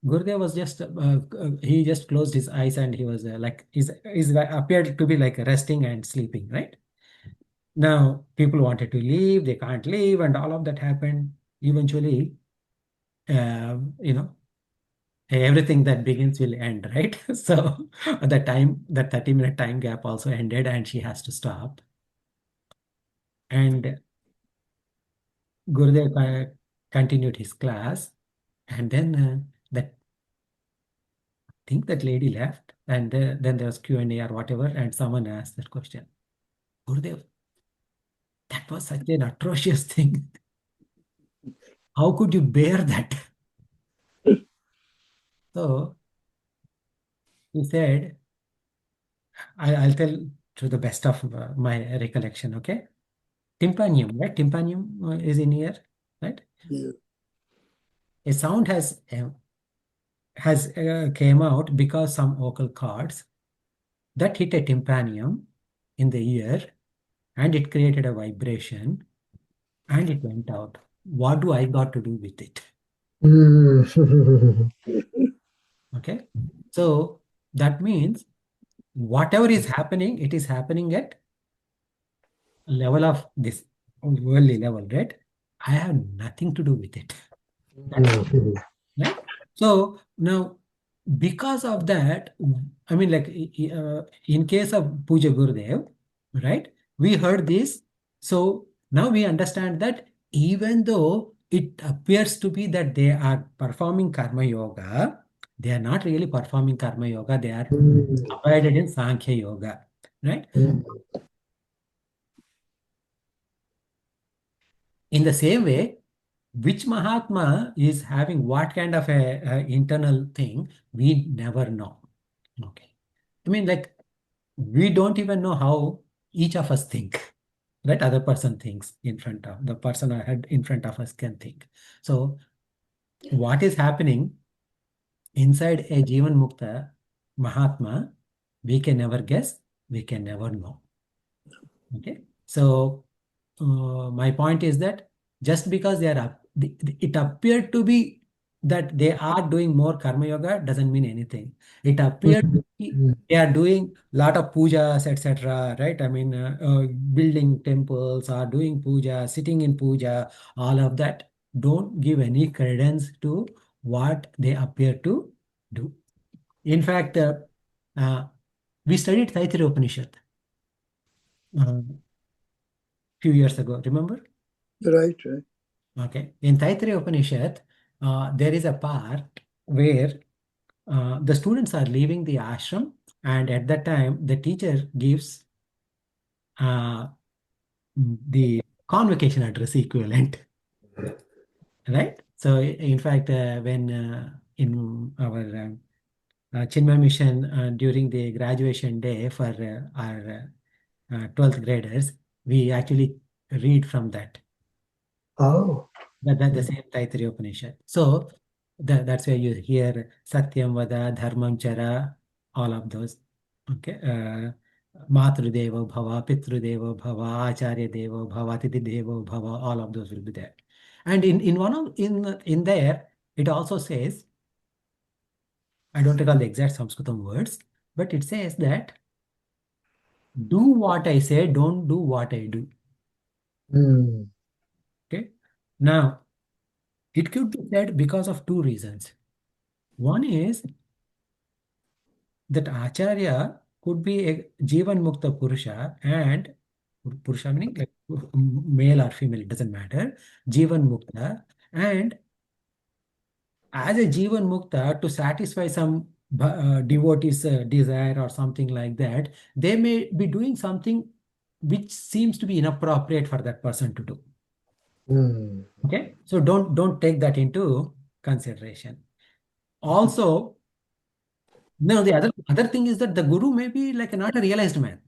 [SPEAKER 1] Gurudev was just he just closed his eyes and he was like he's appeared to be like resting and sleeping, right? Now people wanted to leave, they can't leave, and all of that happened. Eventually, you know, everything that begins will end, right? So the time, that 30-minute time gap also ended, and she has to stop. And Gurudev continued his class, and then that think that lady left, and then there was Q&A or whatever, and someone asked that question. Gurudev, that was such an atrocious thing. How could you bear that? So he said, I'll tell to the best of my recollection, okay? Tympanium, right? Tympanium is in here, right?
[SPEAKER 4] Yeah.
[SPEAKER 1] A sound has came out because some vocal cords that hit a tympanium in the ear, and it created a vibration, and it went out. What do I got to do with it?
[SPEAKER 3] Mm.
[SPEAKER 1] Okay. So that means whatever is happening, it is happening at level of this worldly level, right? I have nothing to do with it. Right? So now, because of that, I mean, like in case of Puja Gurudev, right? We heard this. So now we understand that even though it appears to be that they are performing karma yoga, they are not really performing karma yoga. They are abided in Sankhya yoga, right? In the same way, which Mahatma is having what kind of a internal thing, we never know. Okay. I mean, like, we don't even know how each of us think, right? Other person thinks in front of the person ahead in front of us can think. So, what is happening inside a Jivan Mukta Mahatma, we can never guess, we can never know. Okay. So, my point is that just because they are it appeared to be that they are doing more karma yoga doesn't mean anything. It appeared to be they are doing lot of pujas, etc. Right? I mean, building temples or doing puja, sitting in puja, all of that. Don't give any credence to what they appear to do. In fact, uh, we studied Taittiriya Upanishad few years ago. Remember?
[SPEAKER 4] Right, right.
[SPEAKER 1] Okay. In Taittiriya Upanishad, there is a part where the students are leaving the ashram, and at that time, the teacher gives uh, the convocation address equivalent, right? So, in fact, when in our Chinmay mission during the graduation day for our 12th graders, we actually read from that.
[SPEAKER 3] Oh.
[SPEAKER 1] That the same Taittiriya Upanishad. So that's where you hear Satyam Vada, Dharmam Chara, all of those. Okay. Matrudevo Bhava, Pitrudevo Bhava, Acharya Devo Bhava, Titi Devo Bhava, all of those will be there. And in one of in there, it also says, I don't recall the exact Sanskritam words, but it says that do what I say, don't do what I do.
[SPEAKER 3] Mm.
[SPEAKER 1] Okay. Now, it could be said because of two reasons. One is that Acharya could be a Jivan Mukta Purusha, and Purusha meaning like male or female, it doesn't matter, Jivan Mukta. And as a Jivan Mukta, to satisfy some devotee's desire or something like that, they may be doing something which seems to be inappropriate for that person to do.
[SPEAKER 3] Hmm.
[SPEAKER 1] Okay, so don't take that into consideration. Also, now the other thing is that the guru may be like not a realized man.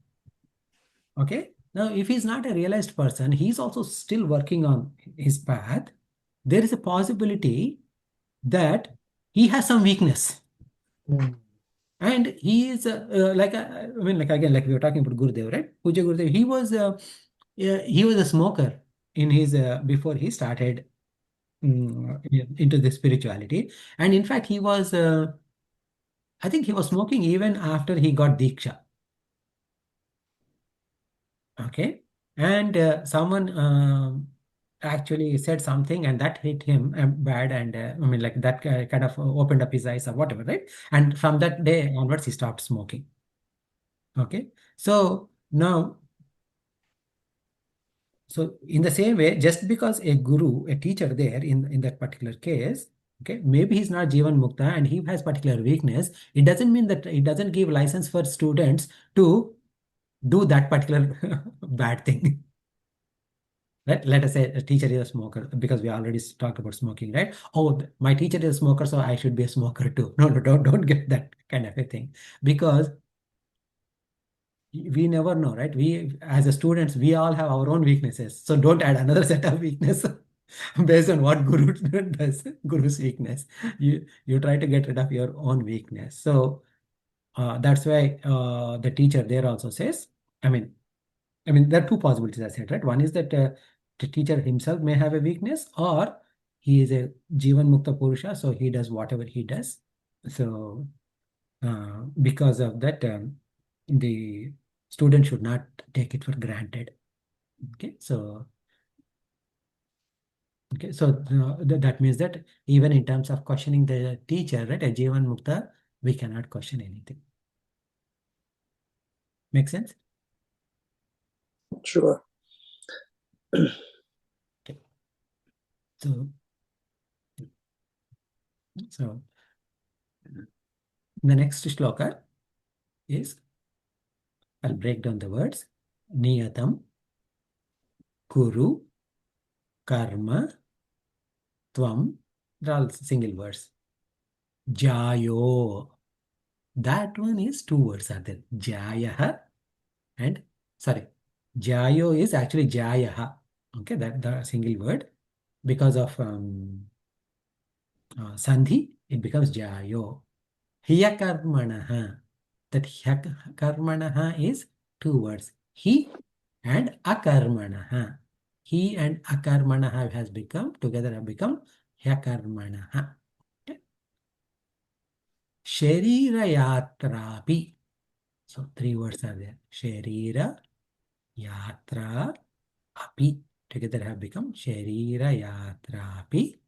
[SPEAKER 1] Okay, now if he's not a realized person, he's also still working on his path. There is a possibility that he has some weakness.
[SPEAKER 3] Hmm.
[SPEAKER 1] And he is I mean, like again, like we were talking about Gurudev, right? Puja Gurudev, he was a smoker in his before he started into the spirituality. And in fact, I think he was smoking even after he got Diksha. Okay. And someone actually said something and that hit him bad. And I mean, like that kind of opened up his eyes or whatever, right? And from that day onwards, he stopped smoking. Okay. So now, so in the same way, just because a guru, a teacher there in that particular case, okay, maybe he's not Jivan Mukta and he has particular weakness, it doesn't mean that it doesn't give license for students to do that particular bad thing. Let us say a teacher is a smoker because we already talked about smoking, right? Oh, my teacher is a smoker, so I should be a smoker too. No, don't get that kind of a thing because we never know, right? We as a students, we all have our own weaknesses. So don't add another set of weakness based on what guru does, guru's weakness. You try to get rid of your own weakness. So that's why the teacher there also says, I mean, there are two possibilities I said, right? One is that the teacher himself may have a weakness, or he is a Jivan Mukta Purusha, so he does whatever he does. So because of that, the student should not take it for granted. Okay, so that means that even in terms of questioning the teacher, right, a Jivan Mukta, we cannot question anything. Make sense?
[SPEAKER 4] Sure.
[SPEAKER 1] Okay. So the next shloka is, I'll break down the words. Niyatam kuru karma tvam. They're all single words. Jayo. That one is two words are there. Jayaha and sorry. Jayo is actually Jayaha. Okay, that the single word. Because of Sandhi, it becomes Jayo. Hiyakarmanaha. That Hiyakarmanaha is two words. He and Akarmanaha. He and Akarmanaha has become, together have become Hyakarmanaha. Okay. Sharira Yatrapi. So three words are there. Sharira Yatra Api. Together have become Sharira Yatrapi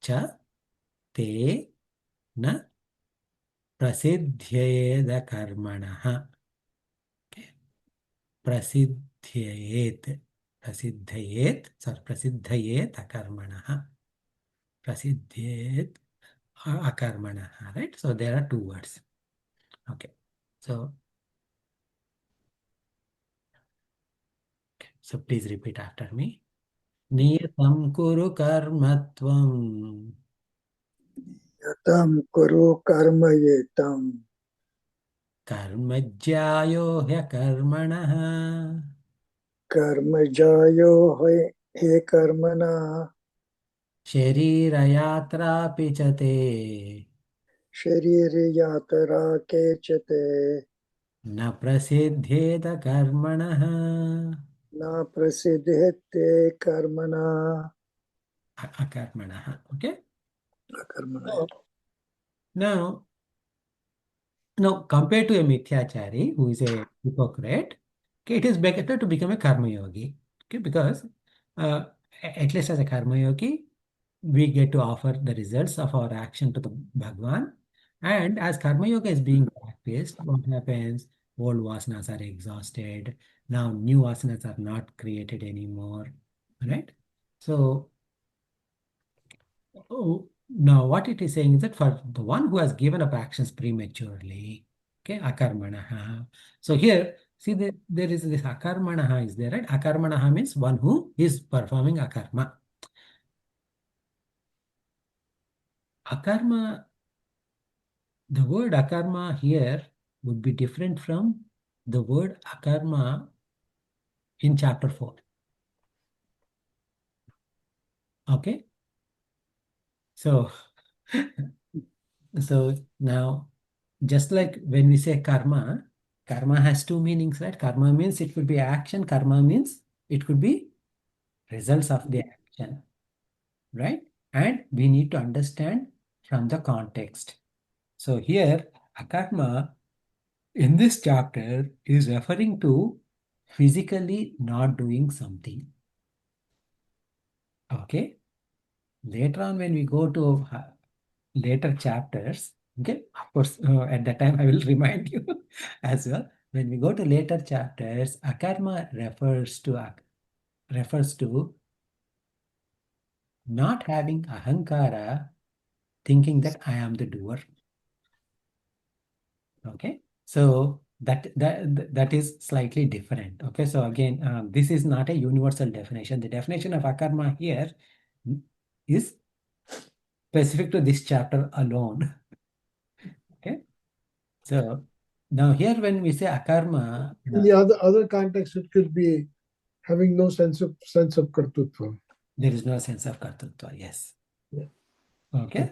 [SPEAKER 1] Cha Te Na Prasidhyeda Karmanaha. Okay. Prasidhyet. Prasidhyet. Sorry, Prasidhyet Akarmanaha. Prasidhyet Akarmanaha. Right? So there are two words. Okay. So, please repeat after me. Niyatam kuru karmatvam
[SPEAKER 4] Yatam kuru karma yetam.
[SPEAKER 1] karmajyayo hyakarmanaha
[SPEAKER 4] Karma jayo he karmana.
[SPEAKER 1] sharirayatra pichate
[SPEAKER 4] Shariri yatara kechate.
[SPEAKER 1] na prasidhyeda karmanaha.
[SPEAKER 4] Na prasidhete karmana.
[SPEAKER 1] Akarmanaha. Okay.
[SPEAKER 4] Karmana.
[SPEAKER 1] Now, compared to a mithyachari who is a hypocrite, okay, it is better to become a karma yogi. Okay, because uh, at least as a karma yogi, we get to offer the results of our action to the Bhagwan. And as karma yoga is being practiced, what happens? old vasanas are exhausted. Now new vasanas are not created anymore. Right? So now what it is saying is that for the one who has given up actions prematurely, okay, akarmanaha. So here, see that there is this akarmanaha is there, right? Akarmanaha means one who is performing akarma. Akarma, the word akarma here would be different from the word akarma in chapter 4. Okay? So, so now, just like when we say karma, karma has two meanings, right? Karma means it could be action. Karma means it could be results of the action, right? And we need to understand from the context. So here, akarma in this chapter is referring to physically not doing something. Okay? Later on, when we go to later chapters, okay, of course, at that time I will remind you as well. When we go to later chapters, akarma refers to not having ahankara, thinking that I am the doer. Okay, so that is slightly different. Okay, so again, this is not a universal definition. The definition of akarma here is specific to this chapter alone. Okay, so now here when we say akarma,
[SPEAKER 3] In the other context, it could be having no sense of kartutva.
[SPEAKER 1] there is no sense of kartritva. Yes.
[SPEAKER 3] Yeah.
[SPEAKER 1] Okay.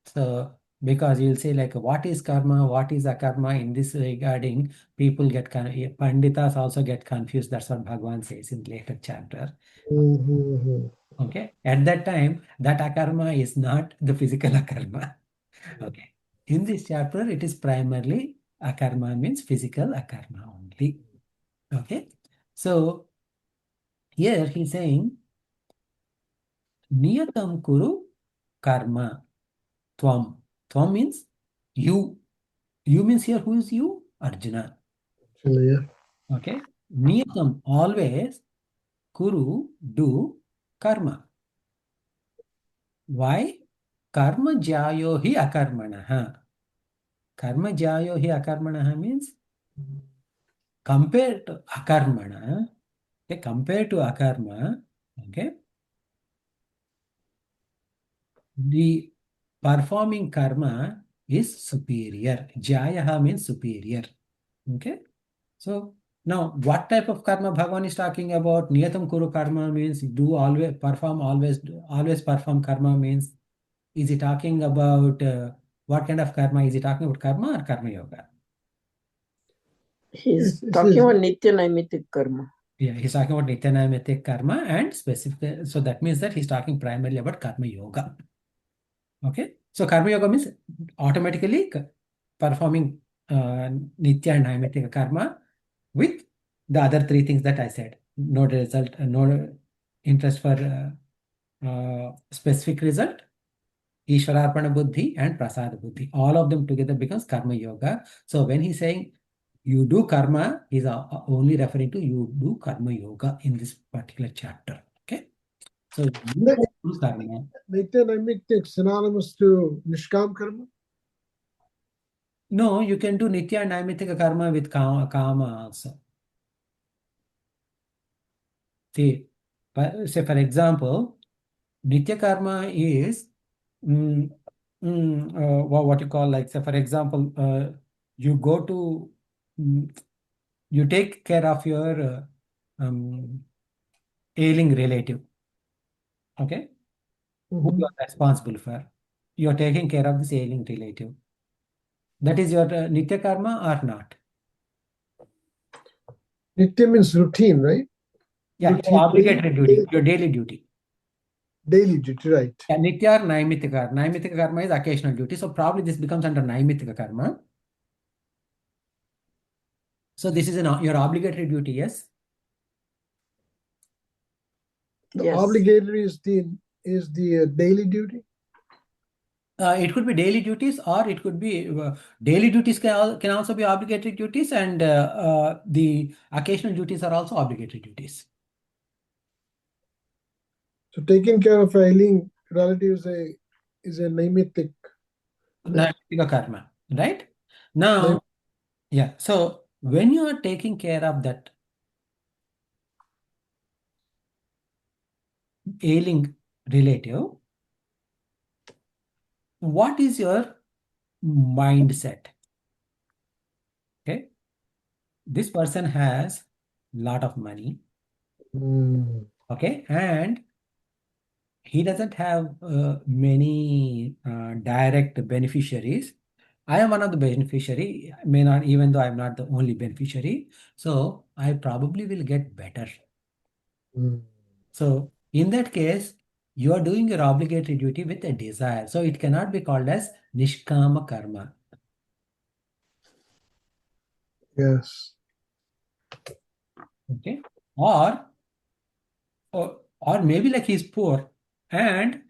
[SPEAKER 1] So because you'll say like what is karma, what is akarma in this regarding, people get Panditas also get confused. That's what Bhagavan says in later chapter.
[SPEAKER 3] Mhm.
[SPEAKER 1] Okay. At that time, that akarma is not the physical akarma. Okay. In this chapter, it is primarily akarma means physical akarma only. Okay. So here he's saying niyatam kuru karma tvam. Tvam means you. You means here who is you? Arjuna.
[SPEAKER 3] Actually, yeah.
[SPEAKER 1] Okay. Niyatam always kuru do karma. Why? Karma jayo hi akarmanaha. Karma jayo hi akarmanaha means compared to akarmana. Okay, compared to akarma, okay, the performing karma is superior. Jayaha means superior. Okay. So now what type of karma Bhagavan is talking about? Niyatam kuru karma means do always perform, always perform karma means, is he talking about what kind of karma? Is he talking about karma or karma yoga?
[SPEAKER 2] He's
[SPEAKER 3] It
[SPEAKER 2] talking
[SPEAKER 3] says
[SPEAKER 2] about Nitya Naimitic karma.
[SPEAKER 1] Yeah, he's talking about Nityanayamitic karma and specific. So that means that he's talking primarily about karma yoga. Okay. So karma yoga means automatically performing Nitya and Naimittika karma with the other three things that I said. No result, no interest for specific result, Ishwararpana Buddhi and Prasada Buddhi. All of them together becomes karma yoga. So when he's saying you do karma, he's only referring to you do karma yoga in this particular chapter. Okay. So you do karma.
[SPEAKER 3] Nitya Naimitya synonymous to Nishkam karma.
[SPEAKER 1] No, you can do Nitya and Naimittika karma with kama also. See, say for example, Nitya karma is what you call, like say for example, you go to you take care of your ailing relative. Okay, who you are responsible for? You are taking care of this ailing relative. That is your Nitya karma or not?
[SPEAKER 3] Nitya means routine, right?
[SPEAKER 1] Yeah,
[SPEAKER 3] Routine,
[SPEAKER 1] your obligatory duty, your daily duty.
[SPEAKER 3] daily duty, right?
[SPEAKER 1] Yeah, Nitya or Naimittika. Naimittika karma is occasional duty. So probably this becomes under Naimittika karma. So this is your obligatory duty, yes?
[SPEAKER 3] The
[SPEAKER 2] Yes.
[SPEAKER 3] obligatory is the daily duty.
[SPEAKER 1] It could be daily duties, or it could be daily duties can also be obligatory duties, and the occasional duties are also obligatory duties.
[SPEAKER 3] So taking care of a ailing relative is a naimittic.
[SPEAKER 1] Naitika karma, right? Now, yeah. So when you are taking care of that ailing relative, what is your mindset? Okay, this person has lot of money.
[SPEAKER 3] Mm.
[SPEAKER 1] Okay, and he doesn't have many direct beneficiaries. I am one of the beneficiary, may not, even though I'm not the only beneficiary. So I probably will get better.
[SPEAKER 3] Mm.
[SPEAKER 1] So in that case, you are doing your obligatory duty with a desire. So it cannot be called as nishkama karma.
[SPEAKER 3] Yes.
[SPEAKER 1] Okay. Or maybe like he's poor and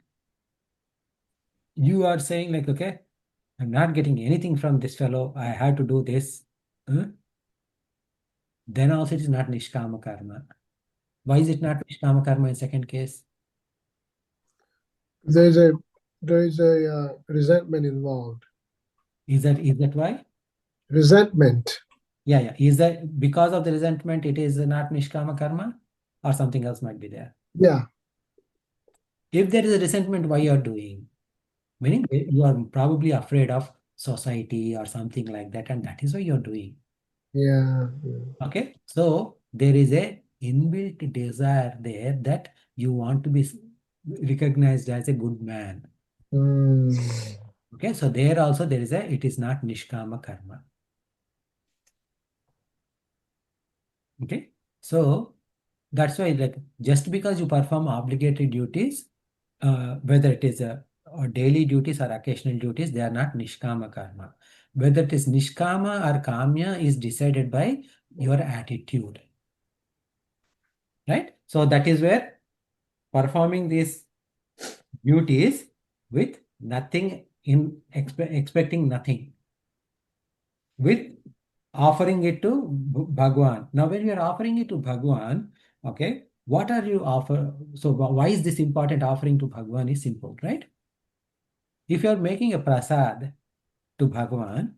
[SPEAKER 1] you are saying like, okay, I'm not getting anything from this fellow. I have to do this. Huh? Then also it is not nishkama karma. Why is it not nishkama karma in second case?
[SPEAKER 3] There's a resentment involved.
[SPEAKER 1] Is that why?
[SPEAKER 3] Resentment.
[SPEAKER 1] Yeah, yeah. Is that because of the resentment it is not nishkama karma, or something else might be there?
[SPEAKER 3] Yeah.
[SPEAKER 1] If there is a resentment, why you are doing? Meaning you are probably afraid of society or something like that, and that is why you're doing.
[SPEAKER 3] Yeah.
[SPEAKER 1] Okay. So there is a inbuilt desire there that you want to be recognized as a good man.
[SPEAKER 3] Mm.
[SPEAKER 1] Okay. So there also there is it is not nishkama karma. Okay. So that's why like just because you perform obligatory duties, whether it is or daily duties or occasional duties, they are not nishkama karma. Whether it is nishkama or kamya is decided by your attitude. Right? So that is where performing these duties with nothing in expecting nothing, with offering it to Bhagwan. Now, when you are offering it to Bhagwan, okay, what are you offer? So why is this important? Offering to Bhagwan is simple, right? If you are making a prasad to Bhagwan,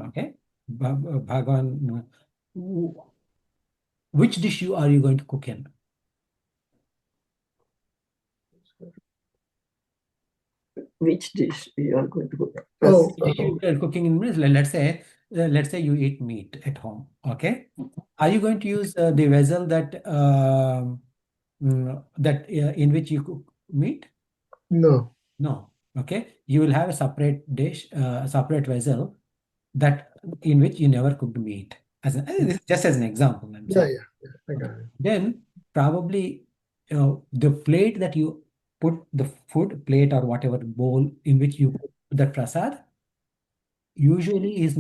[SPEAKER 1] okay, Bhagwan, which dish are you going to cook in?
[SPEAKER 2] Which dish you are going to cook?
[SPEAKER 3] Oh,
[SPEAKER 1] You are cooking in means, let's say you eat meat at home, okay? Are you going to use the vessel that in which you cook meat?
[SPEAKER 3] no.
[SPEAKER 1] No. Okay. You will have a separate dish, separate vessel that in which you never cooked meat. This is just as an example, I'm
[SPEAKER 3] Yeah,
[SPEAKER 1] saying.
[SPEAKER 3] yeah. I got it.
[SPEAKER 1] Then probably the plate that you put the food plate or whatever bowl in which you put the prasad usually is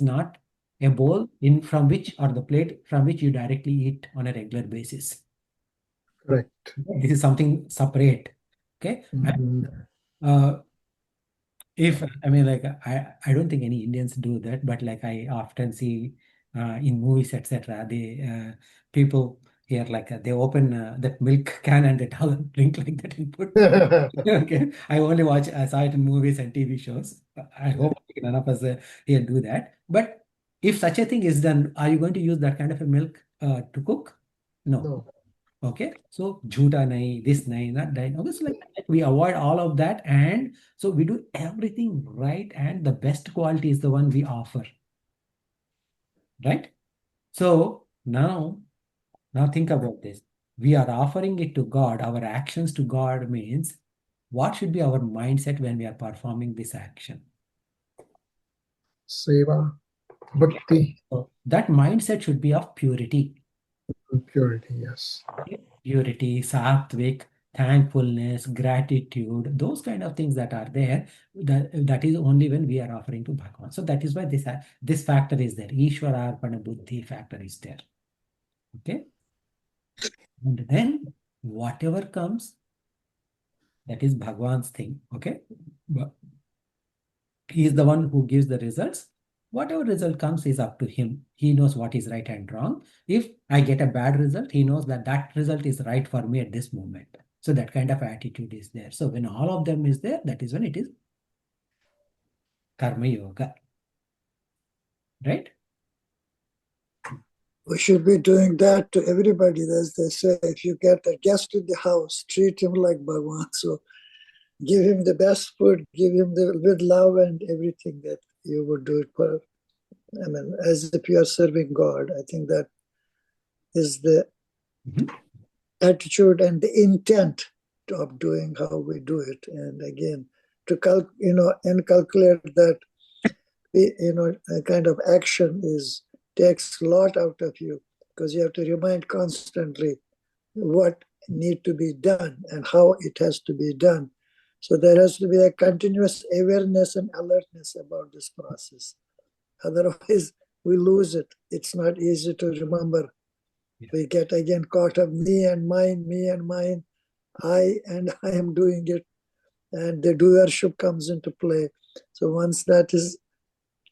[SPEAKER 1] not a bowl in from which or the plate from which you directly eat on a regular basis.
[SPEAKER 3] Correct.
[SPEAKER 1] This is something separate. Okay.
[SPEAKER 3] Mhm.
[SPEAKER 1] Uh, if I mean like I don't think any Indians do that, but like I often see in movies, etc. The people here like they open that milk can and they all drink like that and put. Okay, I saw it in movies and TV shows. I hope none of us here do that. But if such a thing is done, are you going to use that kind of a milk to cook? No.
[SPEAKER 3] No.
[SPEAKER 1] Okay, so jhuta nahi, this nahi, not that. Okay, so like we avoid all of that, and so we do everything right, and the best quality is the one we offer, right? So now think about this. We are offering it to God. Our actions to God means what should be our mindset when we are performing this action?
[SPEAKER 3] Seva, bhakti,
[SPEAKER 1] So that mindset should be of purity.
[SPEAKER 3] and purity. Yes.
[SPEAKER 1] Purity, sattvic, thankfulness, gratitude, those kind of things that are there, that is only when we are offering to Bhagavan. So that is why this factor is there. Ishvara Arpana Buddhi factor is there. Okay. And then whatever comes, that is Bhagavan's thing. Okay. But he is the one who gives the results. Whatever result comes is up to him. He knows what is right and wrong. If I get a bad result, he knows that that result is right for me at this moment. So that kind of attitude is there. So when all of them is there, that is when it is karma yoga, right?
[SPEAKER 4] We should be doing that to everybody, as they say. If you get a guest in the house, treat him like Bhagwan. So give him the best food, give him the with love and everything that you would do it for. I mean, as if you are serving God. I think that is the attitude and the intent of doing how we do it. And again, to inculcate that a kind of action takes a lot out of you, because you have to remind constantly what need to be done and how it has to be done. So there has to be a continuous awareness and alertness about this process. Otherwise, we lose it. It's not easy to remember.
[SPEAKER 1] Yeah.
[SPEAKER 4] We get again caught up me and mine, I and I am doing it. And the doership comes into play. So once that is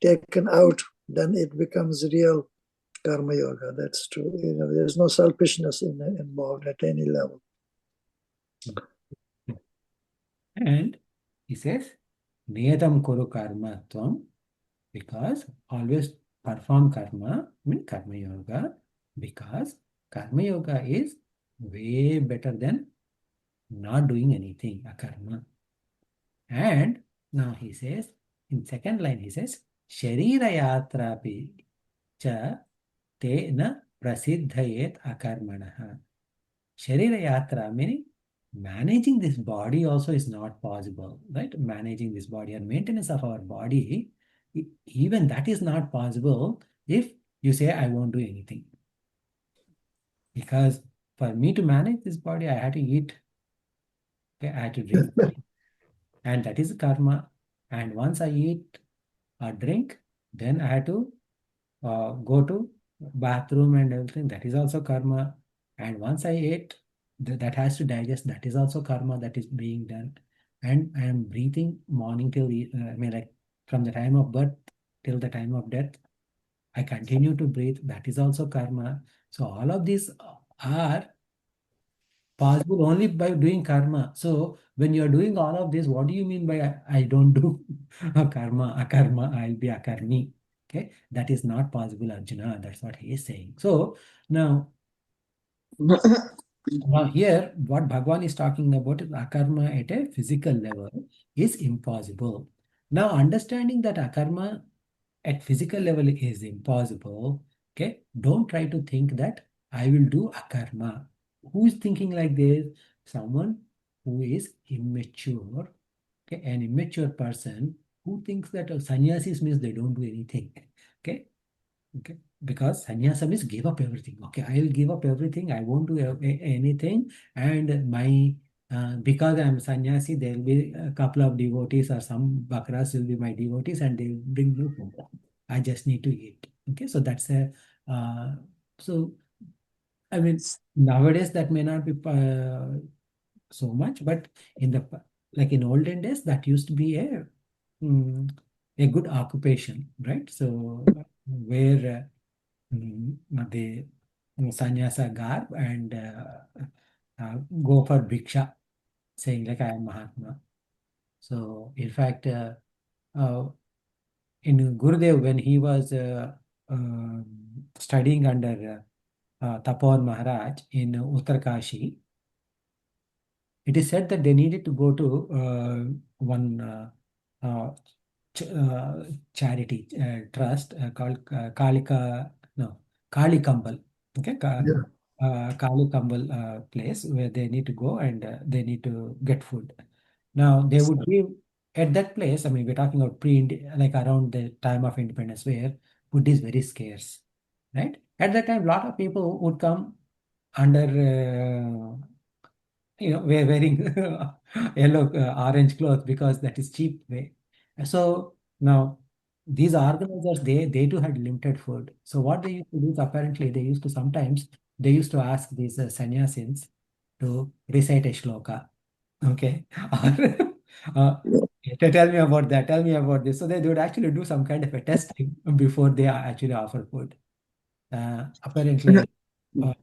[SPEAKER 4] taken out, then it becomes real karma yoga. That's true. There's no selfishness involved at any level.
[SPEAKER 1] And he says, Niyatam kuru karma tvam, because always perform karma, mean karma yoga, because karma yoga is way better than not doing anything, akarma. And now he says, in second line, he says, Sharira yatrapi cha te na prasiddhayet akarmanaha. Sharira yatra, meaning managing this body also is not possible, right? Managing this body and maintenance of our body, even that is not possible if you say, I won't do anything. Because for me to manage this body, I had to eat, okay? I had to drink, and that is karma. And once I eat or drink, then I had to go to bathroom and everything. That is also karma. And once I ate, that has to digest. That is also karma that is being done. And I am breathing morning till I mean, like from the time of birth till the time of death. I continue to breathe. That is also karma. So all of these are possible only by doing karma. So when you are doing all of this, what do you mean by I don't do a karma, I'll be a karmi? Okay, that is not possible, Arjuna. That's what he is saying. So now, here, what Bhagwan is talking about is akarma at a physical level is impossible. Now, understanding that akarma at physical level is impossible, okay, don't try to think that I will do akarma. Who is thinking like this? Someone who is immature, okay, an immature person who thinks that sannyasis means they don't do anything, okay. Okay, because sannyasa means give up everything. Okay, I will give up everything. I won't do anything. And my because I'm sannyasi, there will be a couple of devotees or some bakras will be my devotees, and they will bring me home. I just need to eat. Okay, so that's a so I mean nowadays that may not be so much, but in the like in olden days that used to be mm, a good occupation, right? So where the sannyasa garb and go for bhiksha, saying like I am Mahatma. So in fact, uh, in Gurudev, when he was studying under Tapon Maharaj in Uttarkashi, it is said that they needed to go to one uh, charity trust called Kalika, no, Kali Kambal. Okay,
[SPEAKER 3] Yeah.
[SPEAKER 1] Kali Kambal place where they need to go and they need to get food. Now they would give at that place. I mean, we're talking about like around the time of independence, where food is very scarce, right? At that time, a lot of people would come under we're wearing yellow, orange clothes because that is cheap way. So now these organizers, they too had limited food. So what they used to do is apparently they used to ask these sannyasins to recite a shloka. Okay. Or, Tell me about that. Tell me about this. So they would actually do some kind of a testing before they actually offer food. Apparently, uh,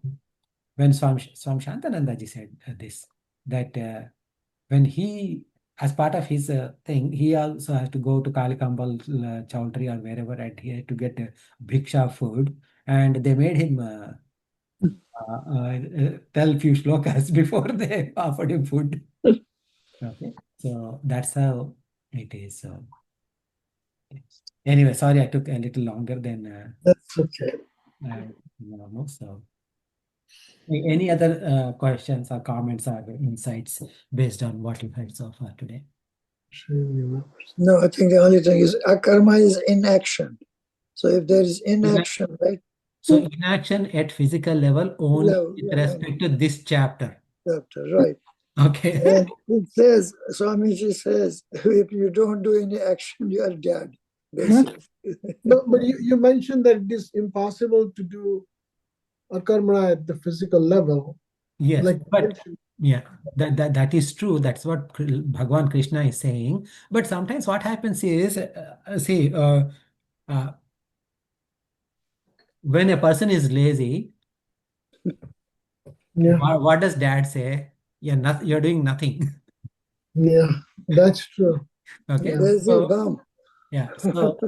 [SPEAKER 1] when Swam Shantanandaji said this, that when he, as part of his thing, he also has to go to Kalikambal Chowdhury or wherever, and he had to get bhiksha food, and they made him tell few shlokas before they offered him food. Okay, so that's how it is. So anyway, sorry I took a little longer than
[SPEAKER 4] That's okay.
[SPEAKER 1] normal. So any other questions or comments or insights based on what you heard so far today?
[SPEAKER 4] No, I think the only thing is akarma is inaction. So if there is inaction, right?
[SPEAKER 1] So inaction at physical level only
[SPEAKER 4] Level,
[SPEAKER 1] with
[SPEAKER 4] yeah, I
[SPEAKER 1] respect to this chapter.
[SPEAKER 4] chapter, right.
[SPEAKER 1] Okay.
[SPEAKER 4] And it says, Swamiji says, if you don't do any action, you are dead, basically.
[SPEAKER 3] But you mentioned that it is impossible to do a karma at the physical level.
[SPEAKER 1] Yes,
[SPEAKER 3] Like
[SPEAKER 1] but yeah, that is true. That's what Bhagwan Krishna is saying. But sometimes what happens is, see, uh, when a person is lazy,
[SPEAKER 3] yeah,
[SPEAKER 1] what does dad say? You're doing nothing.
[SPEAKER 3] yeah, that's true.
[SPEAKER 1] Okay,
[SPEAKER 3] Yeah.
[SPEAKER 4] Lazy
[SPEAKER 1] so
[SPEAKER 4] bum.
[SPEAKER 1] yeah, so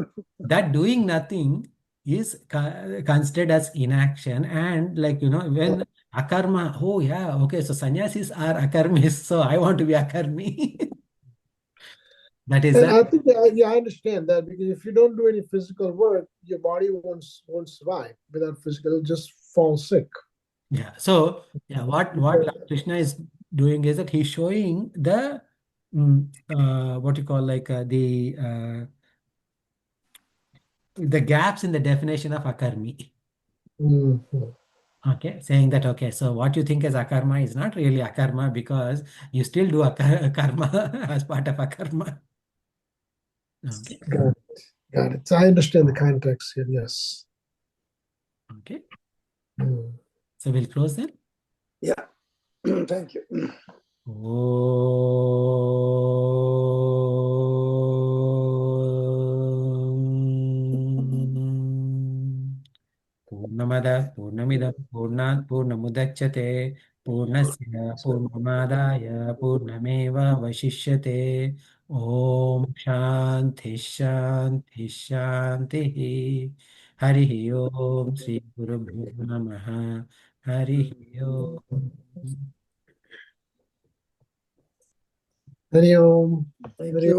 [SPEAKER 1] that doing nothing is considered as inaction, and like when akarma, oh yeah, okay, so sannyasis are akarmis, so I want to be akarmi. That is
[SPEAKER 3] And
[SPEAKER 1] that.
[SPEAKER 3] I think yeah, I understand that, because if you don't do any physical work, your body won't survive without physical. It'll just fall sick.
[SPEAKER 1] Yeah. So yeah, what Lord Krishna is doing is that he's showing the what you call like the gaps in the definition of akarmi.
[SPEAKER 3] Mhm.
[SPEAKER 1] Okay, saying that okay, so what you think is akarma is not really akarma because you still do karma as part of akarma. Okay.
[SPEAKER 3] Got it. Got it. So I understand the context here. Yes.
[SPEAKER 1] Okay.
[SPEAKER 3] Mm.
[SPEAKER 1] So we'll close then.
[SPEAKER 4] Yeah, thank you.
[SPEAKER 1] पूर्णमद पूर्णमिदं पूर्णात् पूर्णमुदच्यते पूर्णस्य पूर्णमादाय पूर्णमेवावशिष्यते ॐ शान्ति शान्ति शान्तिः हरिः ॐ श्रीगुरुभ्यो नमः हरिः ॐ
[SPEAKER 3] Hari Om.
[SPEAKER 4] Thank you.